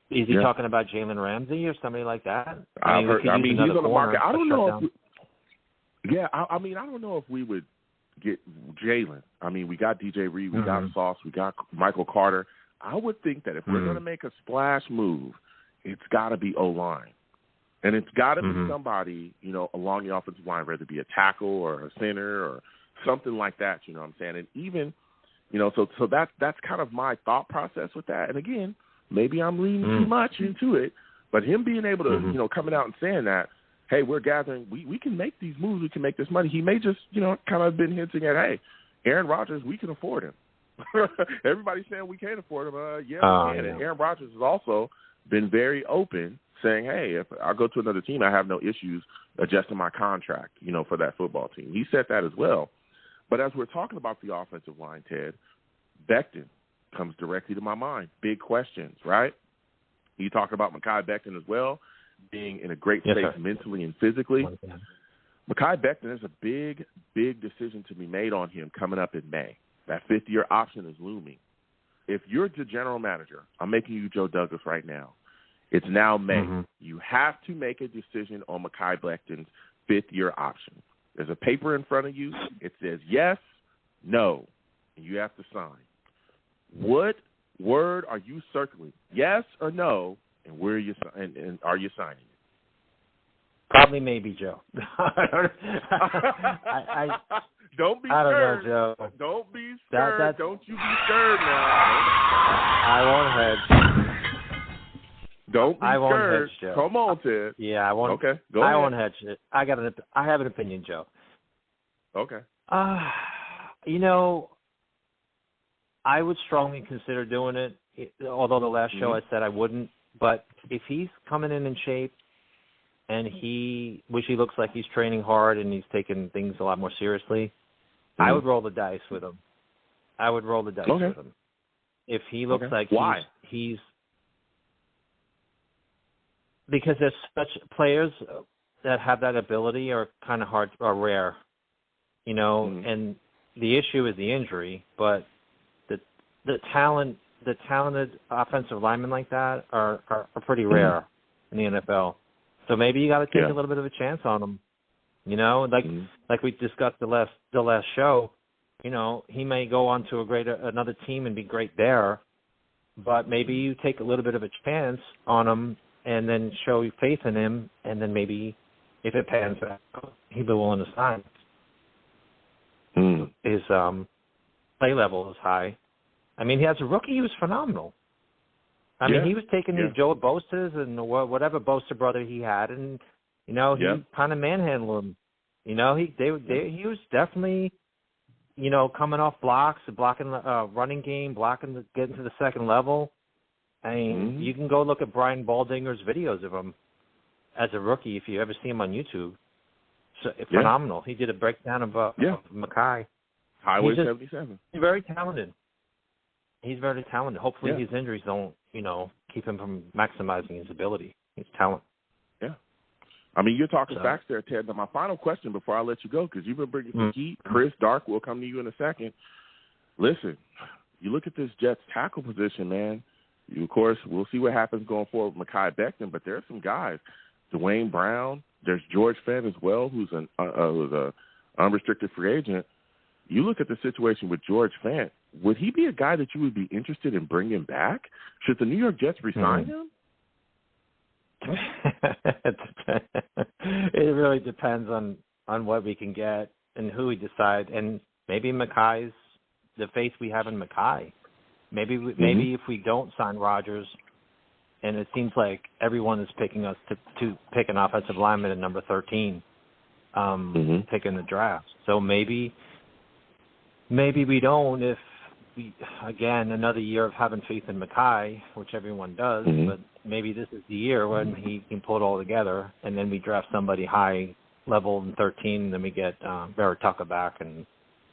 Is he talking about Jalen Ramsey or somebody like that? He's on the market. I don't know. I don't know if we would get Jalen. I mean, we got DJ Reed, we got Sauce, we got Michael Carter. I would think that if we're going to make a splash move, it's got to be O-line. And it's got to be somebody, along the offensive line, whether it be a tackle or a center or something like that, you know what I'm saying? And even You know, so that's kind of my thought process with that. And again, maybe I'm leaning too much into it, but him being able to, you know, coming out and saying that, hey, we're gathering, we can make these moves, we can make this money. He may just, you know, kind of been hinting at, hey, Aaron Rodgers, we can afford him. Everybody's saying we can't afford him. We can. And Aaron Rodgers has also been very open, saying, hey, if I go to another team, I have no issues adjusting my contract, you know, for that football team. He said that as well. But as we're talking about the offensive line, Ted, Becton comes directly to my mind. Big questions, right? You talk about Mekhi Becton as well, being in a great place mentally and physically. Mekhi Becton, there's a big, big decision to be made on him coming up in May. That fifth-year option is looming. If you're the general manager, I'm making you Joe Douglas right now. It's now May. You have to make a decision on Mekhi Becton's fifth-year option. There's a paper in front of you. It says yes, no, and you have to sign. What word are you circling? Yes or no, and where are you and are you signing it? Probably maybe, Joe. Don't be scared. I don't know, Joe. Don't be scared. Don't you be scared now. I won't hedge. Don't be I won't scared. hedge, Joe. Come on, Ted. Yeah, I won't. Okay, go ahead. I won't hedge it. I have an opinion, Joe. Okay. You know, I would strongly consider doing it, although the last show I said I wouldn't. But if he's coming in shape and he looks like he's training hard and he's taking things a lot more seriously, I would roll the dice with him. I would roll the dice with him. If he looks like he's because there's such players that have that ability are kind of rare, you know, and the issue is the injury, but the talented offensive linemen like that are pretty rare in the NFL. So maybe you got to take a little bit of a chance on them, you know, like we discussed the last show. You know, he may go on to another team and be great there, but maybe you take a little bit of a chance on him and then show faith in him, and then maybe if it pans out, he'll be willing to sign. His play level is high. I mean, as a rookie, he was phenomenal. I mean, he was taking these Joe Bosa's and whatever Bosa brother he had, and you know, he kind of manhandled him. You know, he was definitely, you know, coming off blocks, blocking the running game, getting to the second level. I mean, you can go look at Brian Baldinger's videos of him as a rookie if you ever see him on YouTube. So phenomenal. He did a breakdown of Mekhi. Highway 77. He's very talented. Hopefully his injuries don't, you know, keep him from maximizing his ability. His talent. Yeah. I mean, you're talking facts there, Ted. Now, my final question before I let you go, because you've been bringing some heat. Chris Dark will come to you in a second. Listen, you look at this Jets tackle position, man. Of course, we'll see what happens going forward with Mekhi Becton, but there are some guys. Dwayne Brown, there's George Fenn as well, who's an unrestricted free agent. You look at the situation with George Fant. Would he be a guy that you would be interested in bringing back? Should the New York Jets re-sign him? It really depends on what we can get and who we decide. And maybe Mekhi's the faith we have in Mekhi. Maybe if we don't sign Rodgers, and it seems like everyone is picking us to pick an offensive lineman at number 13, picking the draft. So maybe we don't if we, again, another year of having faith in Mekhi, which everyone does, but maybe this is the year when he can pull it all together, and then we draft somebody high level in 13, and then we get Vera Tucker back and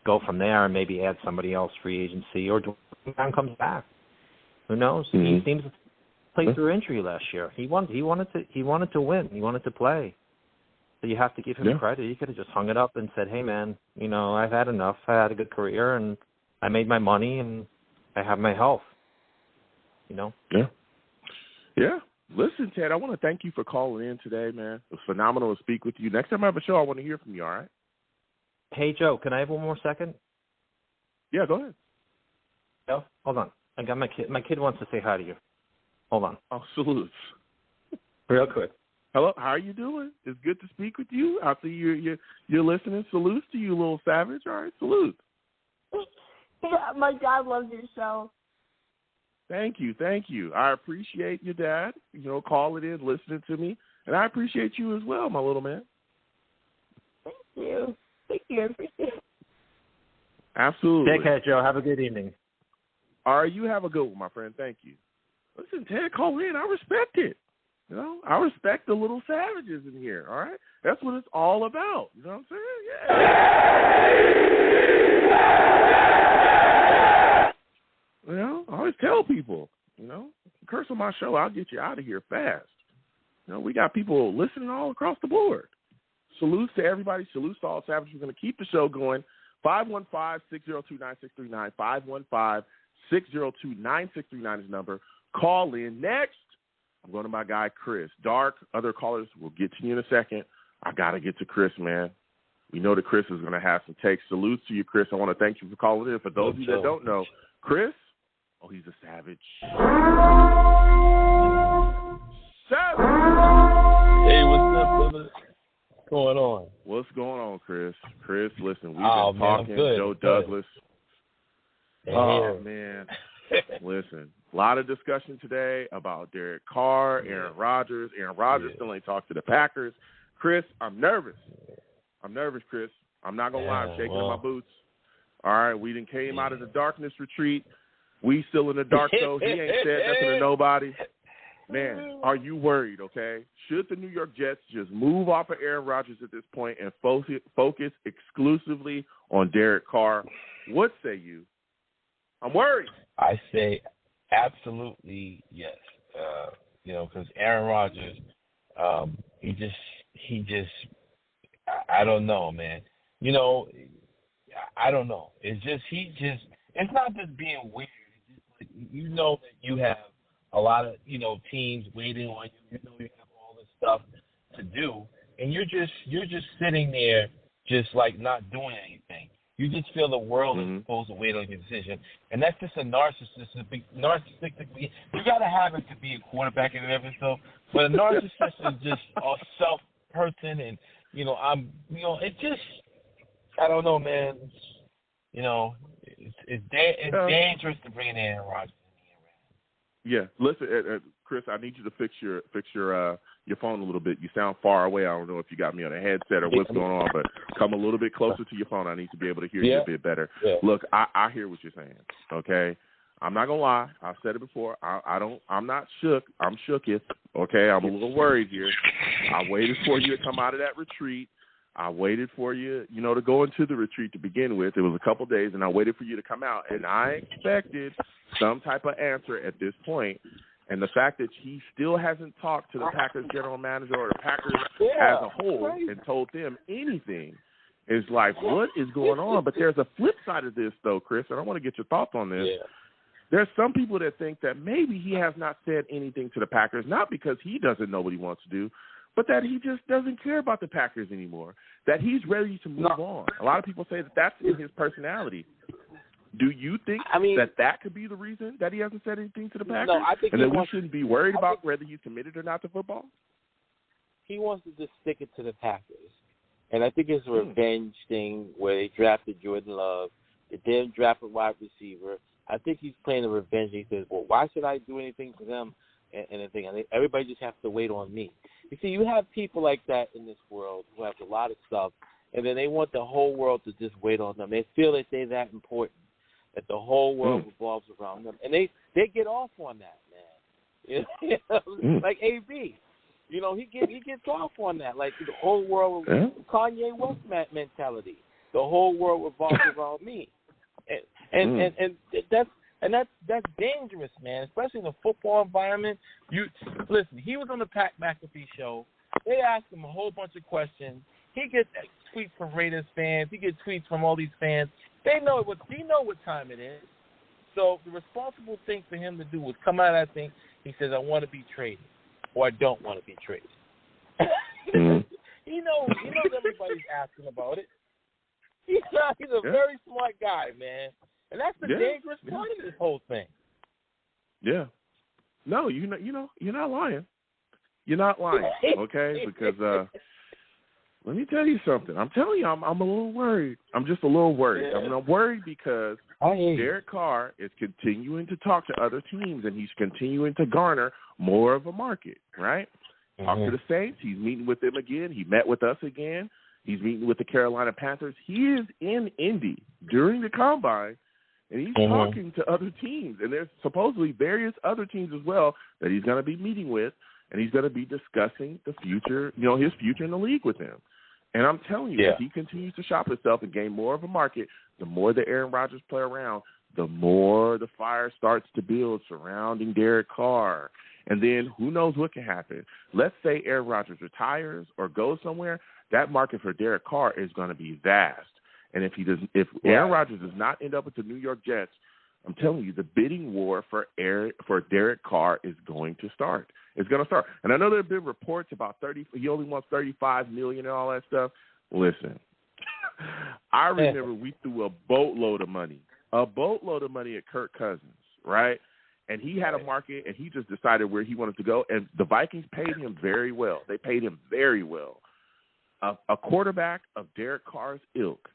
go from there and maybe add somebody else free agency, or Dwayne comes back. Who knows? He seems to play through injury last year. He wanted to win. He wanted to play. So you have to give him credit. He could have just hung it up and said, "Hey, man, you know, I've had enough. I had a good career, and I made my money, and I have my health." You know? Yeah. Listen, Ted, I want to thank you for calling in today, man. It was phenomenal to speak with you. Next time I have a show, I want to hear from you, all right? Hey, Joe, can I have one more second? Yeah, go ahead. Joe, hold on. I got my kid. My kid wants to say hi to you. Hold on. Oh, salutes. Real quick. Hello, how are you doing? It's good to speak with you. I see you're listening. Salutes to you, little savage. All right, salute. Yeah, my dad loves your show. Thank you. I appreciate your dad, calling in, listening to me, and I appreciate you as well, my little man. Thank you. I appreciate it. Absolutely. Take care, Joe. Have a good evening. All right, you have a good one, my friend. Thank you. Listen, Ted called in. I respect it. I respect the little savages in here, all right? That's what it's all about. You know what I'm saying? Yeah. I always tell people, curse on my show, I'll get you out of here fast. We got people listening all across the board. Salutes to everybody. Salutes to all savages. We're going to keep the show going. 515-602-9639. 515-602-9639 is the number. Call in. Next, I'm going to my guy, Chris. Dark, other callers, we'll get to you in a second. I got to get to Chris, man. We know that Chris is going to have some takes. Salutes to you, Chris. I want to thank you for calling in. For those of you that don't know, Chris, he's a savage. Hey, what's up, brother? What's going on? What's going on, Chris? Chris, listen, we've been talking. Joe Douglas. Oh, man. Listen, a lot of discussion today about Derek Carr, Aaron Rodgers. Aaron Rodgers still ain't talked to the Packers. Chris, I'm nervous. Chris. I'm not going to lie. I'm shaking in my boots. All right, we done came out of the darkness retreat. We still in the dark, though. He ain't said nothing to nobody. Man, are you worried, okay? Should the New York Jets just move off of Aaron Rodgers at this point and focus exclusively on Derek Carr? What say you? I'm worried. I say absolutely yes. Because Aaron Rodgers, he just, I don't know, man. I don't know. It's not just being weird. It's just like, that you have a lot of, teams waiting on you. You have all this stuff to do, and you're just sitting there, just like not doing anything. You just feel the world is supposed to wait on your decision, and that's just a narcissistic. You got to have it to be a quarterback in and of itself, but a narcissist is just a self person, and it just, I don't know, man. It's dangerous to bring in Aaron Rodgers. Yeah, listen, Chris, I need you to fix your phone a little bit. You sound far away. I don't know if you got me on a headset or what's going on, but come a little bit closer to your phone. I need to be able to hear you a bit better. Yeah. Look, I hear what you're saying. Okay, I'm not gonna lie. I've said it before. I'm not shook. I'm shooketh. Okay, I'm a little worried here. I waited for you to come out of that retreat. I waited for you, to go into the retreat to begin with. It was a couple days, and I waited for you to come out. And I expected some type of answer at this point. And the fact that he still hasn't talked to the Packers general manager or the Packers as a whole and told them anything is like, what is going on? But there's a flip side of this, though, Chris, and I want to get your thoughts on this. Yeah. There's some people that think that maybe he has not said anything to the Packers, not because he doesn't know what he wants to do, but that he just doesn't care about the Packers anymore, that he's ready to move on. A lot of people say that that's in his personality. Do you think that could be the reason that he hasn't said anything to the Packers? No, I think and that we shouldn't be worried about whether he's committed or not to football? He wants to just stick it to the Packers. And I think it's a revenge thing where they drafted Jordan Love. They didn't draft a wide receiver. I think he's playing a revenge. He says, well, why should I do anything for them? And everybody just has to wait on me. You see, you have people like that in this world who have a lot of stuff, and then they want the whole world to just wait on them. They feel that they're that important, that the whole world revolves around them. And they get off on that, man. Like AB. He gets off on that. Like the whole world, Kanye West mentality. The whole world revolves around me. And that's dangerous, man, especially in the football environment. Listen, he was on the Pat McAfee show. They asked him a whole bunch of questions. He gets tweets from Raiders fans. He gets tweets from all these fans. He know what time it is. So the responsible thing for him to do was come out of that thing. He says, I want to be traded, or I don't want to be traded. He knows everybody's asking about it. He's a very smart guy, man. And that's the dangerous part of this whole thing. Yeah. No, you're not lying. You're not lying, okay? Because let me tell you something. I'm telling you, I'm a little worried. I'm just a little worried. Yeah. I'm worried because I hear you. Derek Carr is continuing to talk to other teams, and he's continuing to garner more of a market, right? Talk to the Saints. He's meeting with them again. He met with us again. He's meeting with the Carolina Panthers. He is in Indy during the Combine, and he's talking to other teams. And there's supposedly various other teams as well that he's going to be meeting with, and he's going to be discussing the future, his future in the league with them. And I'm telling you, as he continues to shop himself and gain more of a market, the more the Aaron Rodgers play around, the more the fire starts to build surrounding Derek Carr. And then who knows what can happen. Let's say Aaron Rodgers retires or goes somewhere, that market for Derek Carr is going to be vast. And if Aaron Rodgers does not end up with the New York Jets, I'm telling you, the bidding war for Derek Carr is going to start. It's going to start. And I know there have been reports about he only wants $35 million and all that stuff. Listen, I remember we threw a boatload of money at Kirk Cousins, right? And he had a market, and he just decided where he wanted to go. And the Vikings paid him very well. They paid him very well. A quarterback of Derek Carr's ilk,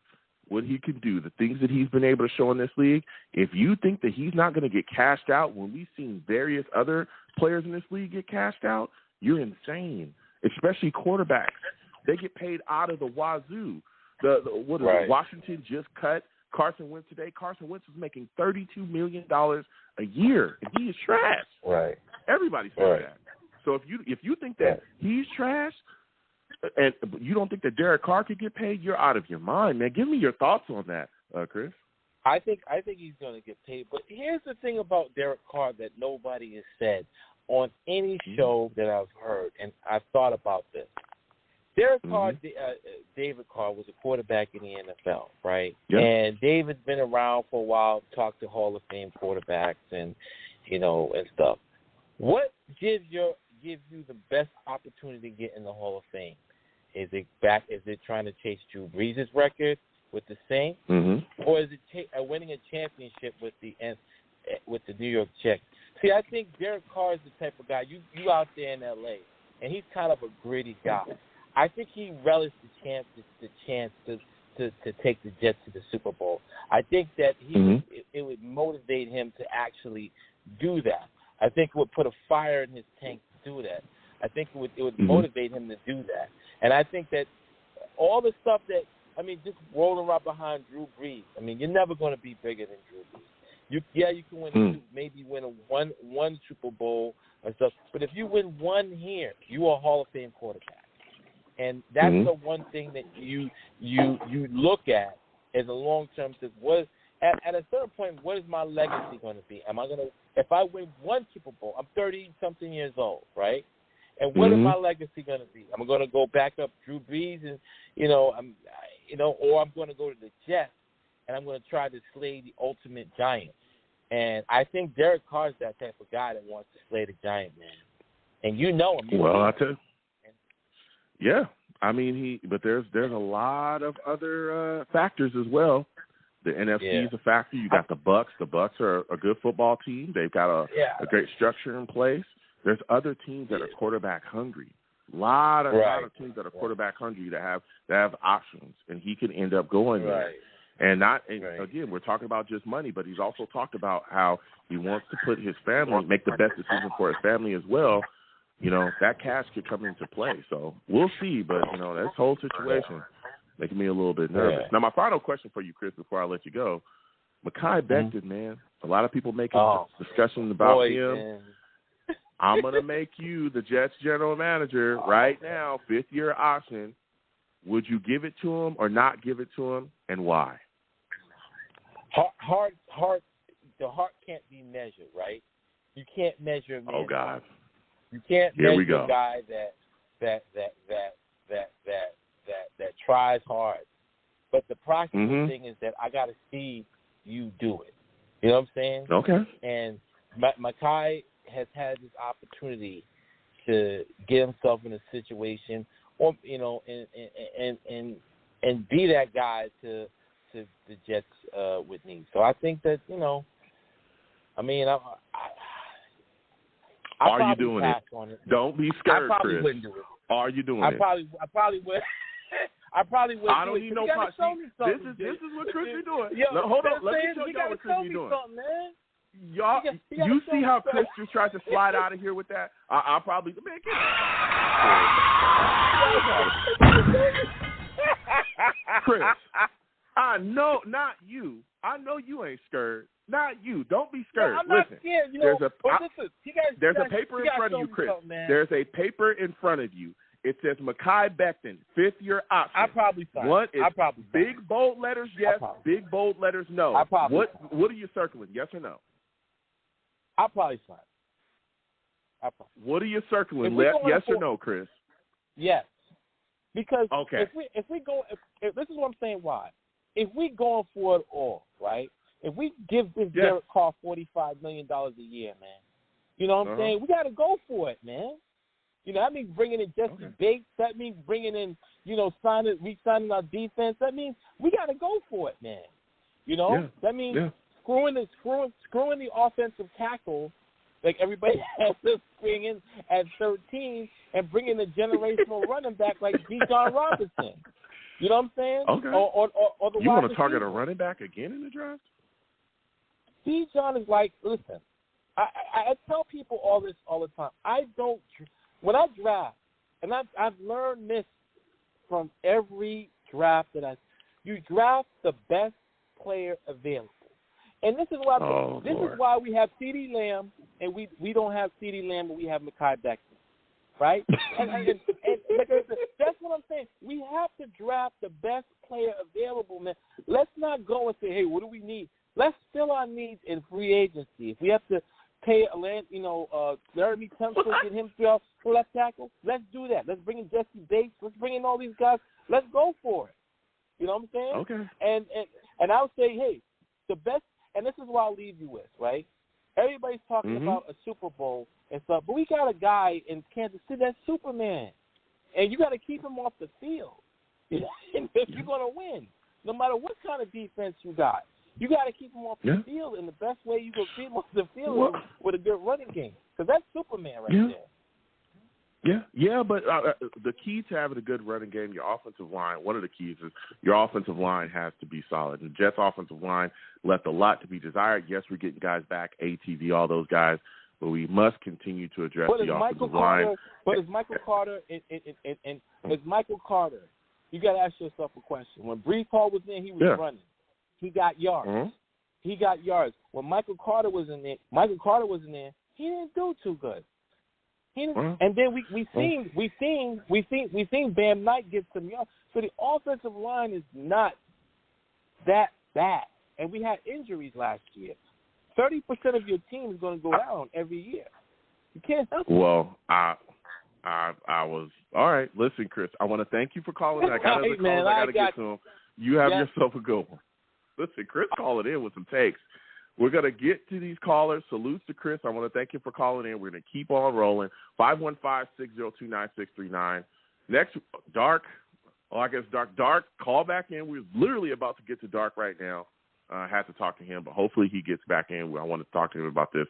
what he can do, the things that he's been able to show in this league, if you think that he's not going to get cashed out when we've seen various other players in this league get cashed out, you're insane, especially quarterbacks. They get paid out of the wazoo. Washington just cut Carson Wentz today. Carson Wentz is making $32 million a year, and he is trash. Right. Everybody says that. So if you think that he's trash, and you don't think that Derek Carr could get paid, you're out of your mind, man. Give me your thoughts on that, Chris. I think he's going to get paid. But here's the thing about Derek Carr that nobody has said on any show that I've heard, and I've thought about this. Derek Carr, David Carr, was a quarterback in the NFL, right? Yep. And David's been around for a while, talked to Hall of Fame quarterbacks and stuff. What gives you the best opportunity to get in the Hall of Fame? Is it trying to chase Drew Brees' record with the Saints, or is it winning a championship with the New York Jets? See, I think Derek Carr is the type of guy you out there in L.A. and he's kind of a gritty guy. I think he relished the chance to take the Jets to the Super Bowl. I think that it would motivate him to actually do that. I think it would put a fire in his tank to do that. I think it would motivate him to do that. And I think that all the stuff that, just rolling right behind Drew Brees, you're never going to be bigger than Drew Brees. You can win maybe win one Super Bowl or stuff, but if you win one here, you are a Hall of Fame quarterback. And that's the one thing that you look at as a long-term, at a certain point, what is my legacy going to be? If I win one Super Bowl, I'm 30-something years old, right? And what is my legacy going to be? I'm going to go back up Drew Brees, and or I'm going to go to the Jets, and I'm going to try to slay the ultimate giant. And I think Derek Carr's that type of guy that wants to slay the giant, man. And you know him. Well, I tell you. Yeah, but there's a lot of other factors as well. The NFC is a factor. You got the Bucks. The Bucks are a good football team. They've got a great structure in place. There's other teams that are quarterback hungry. A lot of teams that are quarterback hungry that have options, and he can end up going there. And again, we're talking about just money, but he's also talked about how he wants to put his family, make the best decision for his family as well. That cash could come into play. So we'll see, but this whole situation making me a little bit nervous. Now, my final question for you, Chris, before I let you go, Mekhi Becton, man. A lot of people making discussions about him. Man. I'm going to make you the Jets general manager right now, 5th-year option. Would you give it to him or not give it to him, and why? Heart. The heart can't be measured, right? You can't measure a man. Oh God. You can't measure a guy that tries hard. But the practical thing is that I got to see you do it. You know what I'm saying? Okay. And Mekhi has had this opportunity to get himself in a situation, or and be that guy to the Jets would need. So I think that Are you doing it? Don't be scared, I probably Chris. wouldn't do it. Are you doing it? I probably would. I probably would. I don't need no pot. This is what Chris be doing. Hold on, let me show y'all what Chris be doing. Man. Y'all, you see how Chris just tried to slide out of here with that? I'll probably get Chris, I know, not you. I know you ain't scared. Not you. Don't be scared. No, I'm not scared. You know, there's a paper in front of you, Chris. There's a paper in front of you. It says Mekhi Becton, 5th-year option. I probably sign. What is big bold letters? Yes. Big bold letters? No. What are you circling? Yes or no? I'll probably sign. What are you circling? Yes or no, Chris? Yes. Because if we go, if this is what I'm saying. Why? If we going for it all, right? If we give this Derek Carr $45 million a year, man, you know what I'm saying? We got to go for it, man. You know, that means bringing in Jesse Bates. That means bringing in, re-signing our defense. That means we got to go for it, man. You know, that means screwing the offensive tackle like everybody has to bring in at 13 and bring in a generational running back like Bijan Robinson. You know what I'm saying? Okay. Or the you want to target a running back again in the draft? Bijan is like, listen, I tell people all this all the time. When I draft, and I've learned this from every draft you draft the best player available. And this is why is why we have CeeDee Lamb, and we don't have CeeDee Lamb, but we have Mekhi Becton, right? and that's what I'm saying. We have to draft the best player available, man. Let's not go and say, hey, what do we need? Let's fill our needs in free agency. If we have to pay Laramie Tunsil, get him for left tackle, let's do that. Let's bring in Jesse Bates. Let's bring in all these guys. Let's go for it. You know what I'm saying? Okay. And I'll say, hey, the best. And this is what I'll leave you with, right? Everybody's talking about a Super Bowl and stuff, but we got a guy in Kansas City that's Superman, and you got to keep him off the field if you're going to win. No matter what kind of defense you got, you got to keep him off the field, and the best way you can keep him off the field is with a good running game, because that's Superman right there. Yeah, but the key to having a good running game, your offensive line, one of the keys is your offensive line has to be solid. The Jets' offensive line left a lot to be desired. Yes, we're getting guys back, ATV, all those guys, but we must continue to address the offensive line. But is Michael Carter, is Michael Carter, you got to ask yourself a question. When Breece Hall was in, he was running. He got yards. He got yards. When Michael Carter was in there, he didn't do too good. And then we seen Bam Knight get some yards. So the offensive line is not that bad. And we had injuries last year. 30% of your team is going to go down every year. You can't help it. Well, I was all right. Listen, Chris, I want to thank you for calling. I got other calls I got to get to them. You have yourself a good one. Listen, Chris calling in with some takes. We're going to get to these callers. Salutes to Chris. I want to thank you for calling in. We're going to keep on rolling. 515-602-9639. Next, Dark, call back in. We're literally about to get to Dark right now. I had to talk to him, but hopefully he gets back in. I want to talk to him about this.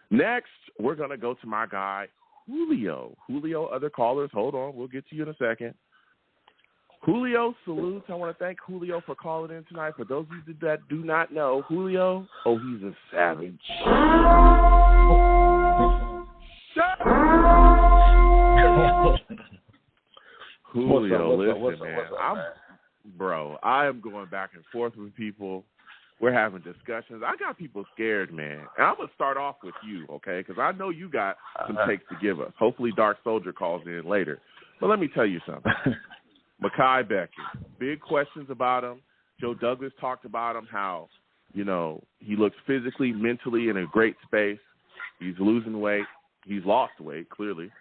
Next, we're going to go to my guy, Julio. Julio, other callers, hold on. We'll get to you in a second. Julio, salutes. I want to thank Julio for calling in tonight. For those of you that do not know, Julio, he's a savage. Julio, listen, man. I am going back and forth with people. We're having discussions. I got people scared, man. And I'm going to start off with you, okay, because I know you got some takes to give us. Hopefully Dark Soldier calls in later. But let me tell you something. Mekhi Becton, big questions about him. Joe Douglas talked about him, how, he looks physically, mentally in a great space. He's losing weight. He's lost weight, clearly.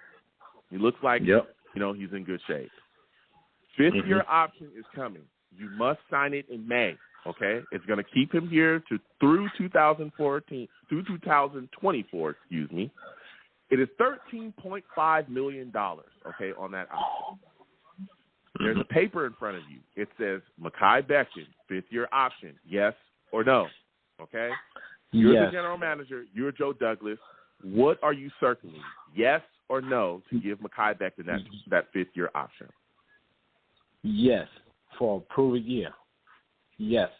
He looks like, he's in good shape. 5th-year option is coming. You must sign it in May, okay? It's going to keep him here through 2024, excuse me. It is $13.5 million, okay, on that option. There's a paper in front of you. It says Mekhi Becton, 5th-year option, yes or no, okay? You're the general manager. You're Joe Douglas. What are you circling, yes or no, to give Mekhi Becton that 5th-year option? Yes, for a proven year. Yes.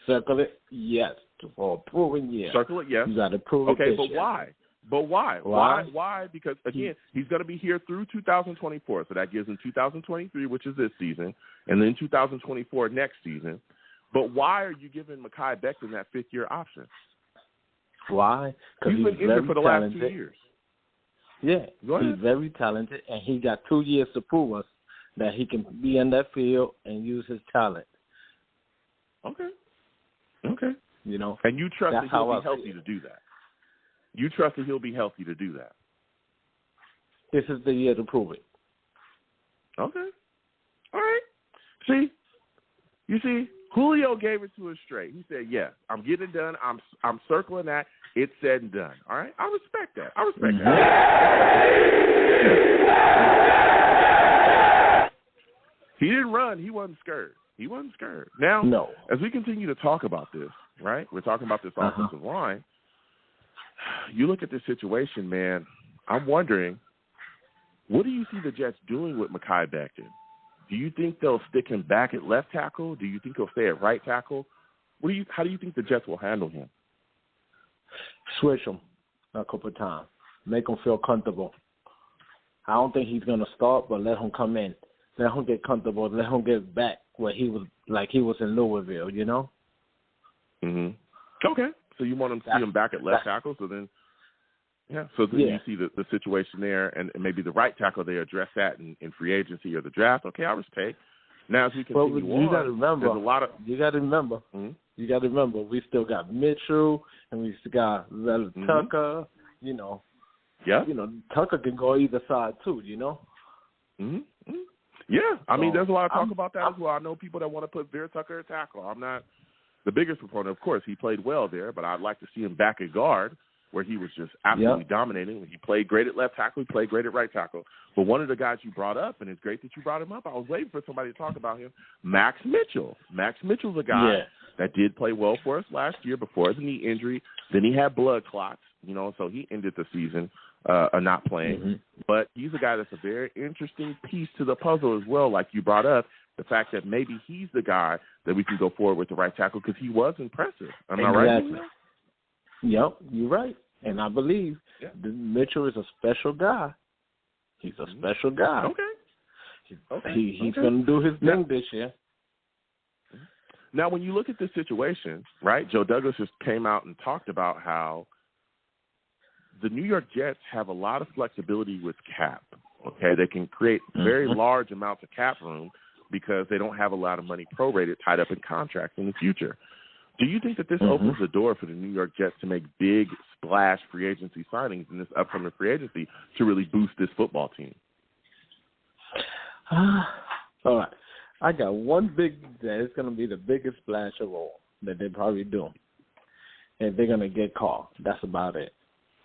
Circle it. Yes, for a proven year. Circle it. Yes. You got to prove it. Okay, this but year. why? But why? Why? Why? Because again, he's going to be here through 2024, so that gives him 2023, which is this season, and then 2024 next season. But why are you giving Mekhi Becton that 5th-year option? Why? Because he's been injured for the last 2 years. Yeah, Go ahead. he's very talented, and he got 2 years to prove us that he can be in that field and use his talent. Okay. You know, and you trust that he'll be healthy it. to do that. You trust that he'll be healthy to do that. This is the year to prove it. Okay. All right. You see, Julio gave it to us straight. He said, "Yes, I'm getting it done. I'm circling that. It's said and done." All right. I respect that. He didn't run. He wasn't scared. Now, no. As we continue to talk about this, right? We're talking about this offensive line. You look at this situation, man. I'm wondering, what do you see the Jets doing with Mekhi Becton? Do you think they'll stick him back at left tackle? Do you think he'll stay at right tackle? How do you think the Jets will handle him? Switch him a couple of times. Make him feel comfortable. I don't think he's going to start, but let him come in. Let him get comfortable. Let him get back where he was, like he was in Louisville, you know? Okay. So you want him to see him back at left tackle? So then, you see the situation there, and maybe the right tackle, they address that in free agency or the draft. Okay, I respect. Now, as we continue on, there's a lot of... You got to remember. You got to remember, we still got Mitchell, and we still got Tucker, you know. Yeah. You know, Tucker can go either side, too, you know? Yeah, I mean, there's a lot of talk about that as well. I know people that want to put Vera Tucker at tackle. I'm not the biggest proponent. Of course, he played well there, but I'd like to see him back at guard where he was just absolutely dominating. He played great at left tackle. He played great at right tackle. But one of the guys you brought up, and it's great that you brought him up, I was waiting for somebody to talk about him, Max Mitchell. Max Mitchell's a guy that did play well for us last year before the knee injury. Then he had blood clots, you know, so he ended the season not playing. But he's a guy that's a very interesting piece to the puzzle as well, like you brought up, the fact that maybe he's the guy that we can go forward with the right tackle because he was impressive. Am I right? Yep, you're right. And I believe Mitchell is a special guy. He's a special guy. He's going to do his thing this year. Now, when you look at this situation, right, Joe Douglas just came out and talked about how the New York Jets have a lot of flexibility with cap. Okay, they can create very large amounts of cap room because they don't have a lot of money prorated tied up in contracts in the future. Do you think that this opens the door for the New York Jets to make big splash free agency signings in this upcoming free agency to really boost this football team? All right. I got one big that is going to be the biggest splash of all that they probably do. And they're going to get called. That's about it.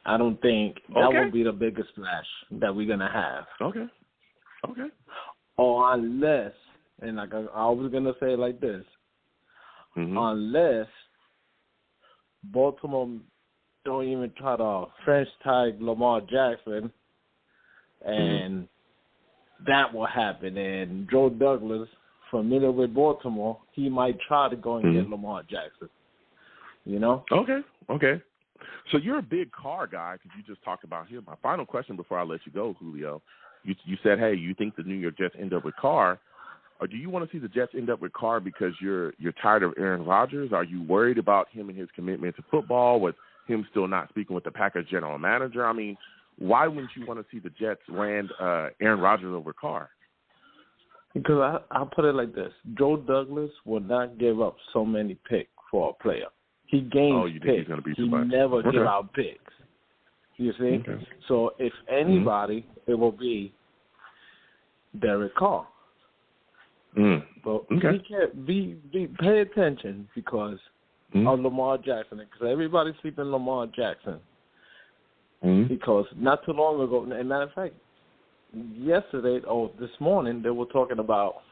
I don't think that will be the biggest splash that we're going to have. Okay. Or unless, and like I was going to say it like this, unless Baltimore don't even try to French tag Lamar Jackson, and that will happen. And Joe Douglas, familiar with Baltimore, he might try to go and get Lamar Jackson. You know? Okay. So you're a big Carr guy because you just talked about him. My final question before I let you go, Julio, you said, hey, you think the New York Jets end up with Carr, or do you want to see the Jets end up with Carr because you're tired of Aaron Rodgers? Are you worried about him and his commitment to football, with him still not speaking with the Packers general manager? I mean, why wouldn't you want to see the Jets land Aaron Rodgers over Carr? Because I'll put it like this. Joe Douglas will not give up so many picks for a player. He gains you think picks. He's going to be he too much? Never give out picks. You see? So if anybody, it will be Derek Carr. But he can't pay attention because of Lamar Jackson. Because everybody's sleeping Lamar Jackson. Because not too long ago, and matter of fact, this morning, they were talking about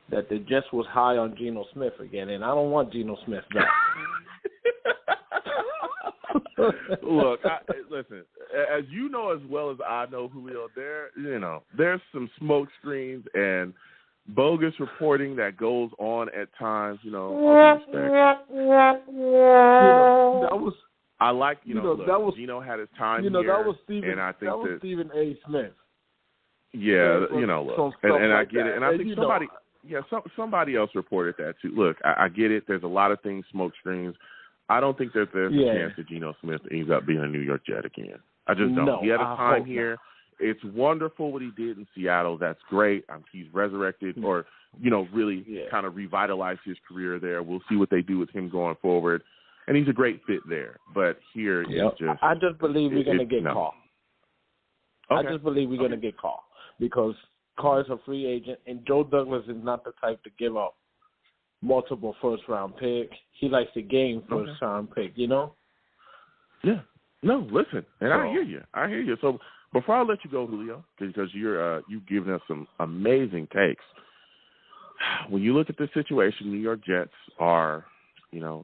that the Jets was high on Geno Smith again, and I don't want Geno Smith back. Look, listen. As you know as well as I know, Julio, there's some smoke screens and bogus reporting that goes on at times. All due respect. That was. I like, that was Gino had his time here, that was Stephen. And I think that was Stephen A. Smith. Yeah, look, and I get it, and I think somebody else reported that too. Look, I get it. There's a lot of things, smoke screens. I don't think that there's a chance that Geno Smith ends up being a New York Jet again. I just don't. He had a time here. Not. It's wonderful what he did in Seattle. That's great. He's resurrected or, really kind of revitalized his career there. We'll see what they do with him going forward. And he's a great fit there. But here it's just... I just believe we're going to get Carr. Okay. I just believe we're going to get Carr because Carr is a free agent, and Joe Douglas is not the type to give up multiple first-round picks. He likes to gain first-round pick, Yeah. No, listen, and I hear you. So before I let you go, Julio, because you've given us some amazing takes. When you look at this situation, New York Jets are,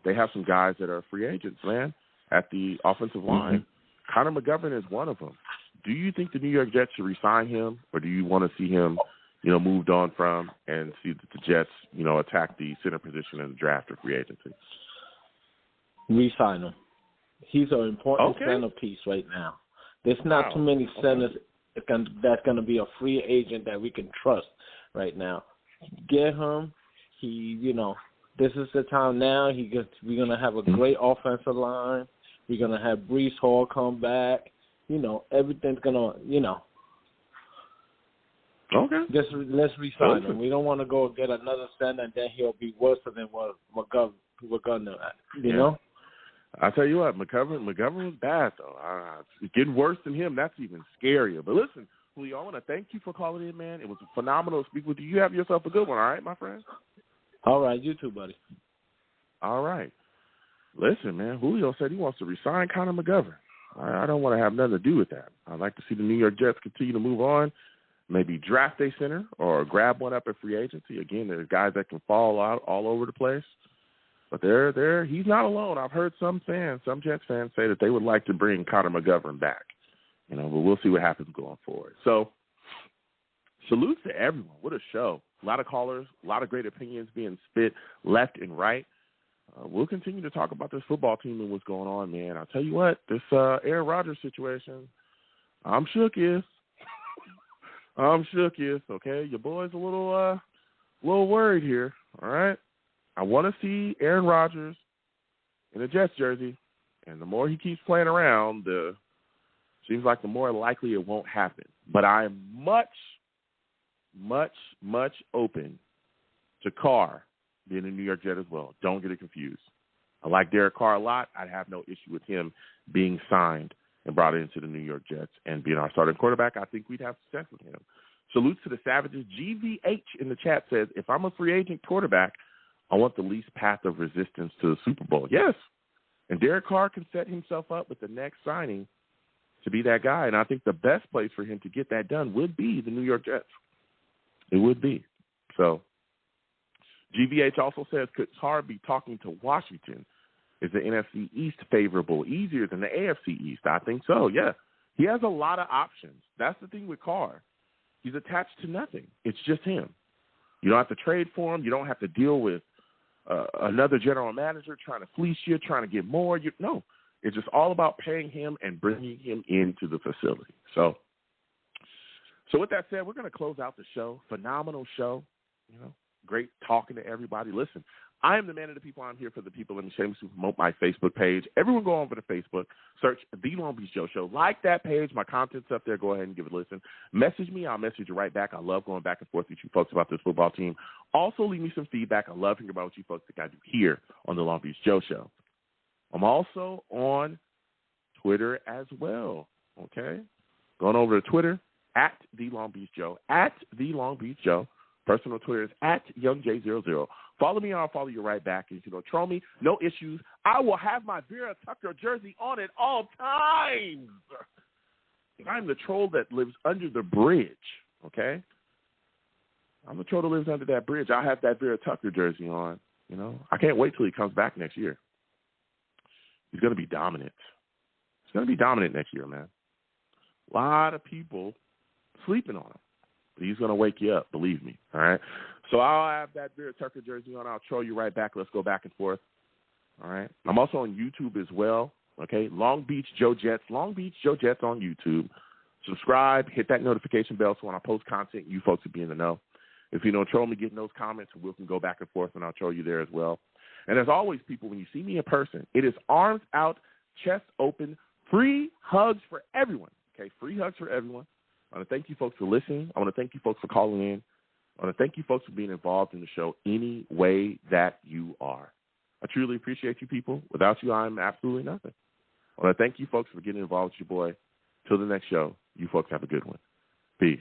they have some guys that are free agents, man, at the offensive line. Mm-hmm. Connor McGovern is one of them. Do you think the New York Jets should re-sign him, or do you want to see him, moved on from and see that the Jets, attack the center position in the draft or free agency? Re-sign him. He's an important centerpiece right now. There's not too many centers that's going to be a free agent that we can trust right now. Get him. This is the time now. We're going to have a great offensive line. We're going to have Breece Hall come back. Everything's going to, Okay. Let's re-sign him. We don't want to go get another center and then he'll be worse than what McGovern, you know? I tell you what, McGovern was bad, though. It's getting worse than him. That's even scarier. But listen, Julio, I want to thank you for calling in, man. It was phenomenal to speak with you. You have yourself a good one, all right, my friend? All right, you too, buddy. All right. Listen, man, Julio said he wants to resign Connor McGovern. I don't want to have nothing to do with that. I'd like to see the New York Jets continue to move on, maybe draft a center or grab one up at free agency. Again, there's guys that can fall out all over the place. But he's not alone. I've heard some Jets fans say that they would like to bring Connor McGovern back. But we'll see what happens going forward. So, salutes to everyone. What a show. A lot of callers, a lot of great opinions being spit left and right. We'll continue to talk about this football team and what's going on, man. I'll tell you what, this Aaron Rodgers situation, I'm shook is. Okay? Your boy's a little worried here, all right? I want to see Aaron Rodgers in a Jets jersey, and the more he keeps playing around, seems like the more likely it won't happen. But I am much, much, much open to Carr being a New York Jet as well. Don't get it confused. I like Derek Carr a lot. I'd have no issue with him being signed and brought into the New York Jets and being our starting quarterback. I think we'd have success with him. Salutes to the Savages. GVH in the chat says, if I'm a free agent quarterback, I want the least path of resistance to the Super Bowl. Yes. And Derek Carr can set himself up with the next signing to be that guy. And I think the best place for him to get that done would be the New York Jets. It would be. So GVH also says, could Carr be talking to Washington? Is the NFC East favorable, easier than the AFC East? I think so, yeah. He has a lot of options. That's the thing with Carr. He's attached to nothing. It's just him. You don't have to trade for him. You don't have to deal with another general manager trying to fleece you, trying to get more. No, it's just all about paying him and bringing him into the facility. So with that said, we're going to close out the show. Phenomenal show. Great talking to everybody. Listen, I am the man of the people. I'm here for the people. Let me shamelessly promote my Facebook page. Everyone go over to Facebook, search The Long Beach Joe Show. Like that page. My content's up there. Go ahead and give it a listen. Message me. I'll message you right back. I love going back and forth with you folks about this football team. Also, leave me some feedback. I love hearing about what you folks think I do here on The Long Beach Joe Show. I'm also on Twitter as well, okay? Going over to Twitter, at The Long Beach Joe, at The Long Beach Joe. Personal Twitter is at YoungJ00. Follow me, I'll follow you right back. And troll me, no issues. I will have my Vera Tucker jersey on at all times. I'm the troll that lives under the bridge, okay? I'm the troll that lives under that bridge. I'll have that Vera Tucker jersey on, I can't wait till he comes back next year. He's going to be dominant. He's going to be dominant next year, man. A lot of people sleeping on him. But he's going to wake you up, believe me, all right? So I'll have that Beard Tucker jersey on. I'll throw you right back. Let's go back and forth, all right? I'm also on YouTube as well, okay? Long Beach Joe Jets on YouTube. Subscribe, hit that notification bell so when I post content, you folks will be in the know. If you don't troll me, get in those comments, and we can go back and forth, and I'll troll you there as well. And as always, people, when you see me in person, it is arms out, chest open, free hugs for everyone, okay? Free hugs for everyone. I want to thank you folks for listening. I want to thank you folks for calling in. I want to thank you folks for being involved in the show any way that you are. I truly appreciate you people. Without you, I'm absolutely nothing. I want to thank you folks for getting involved with your boy. Till the next show, you folks have a good one. Peace.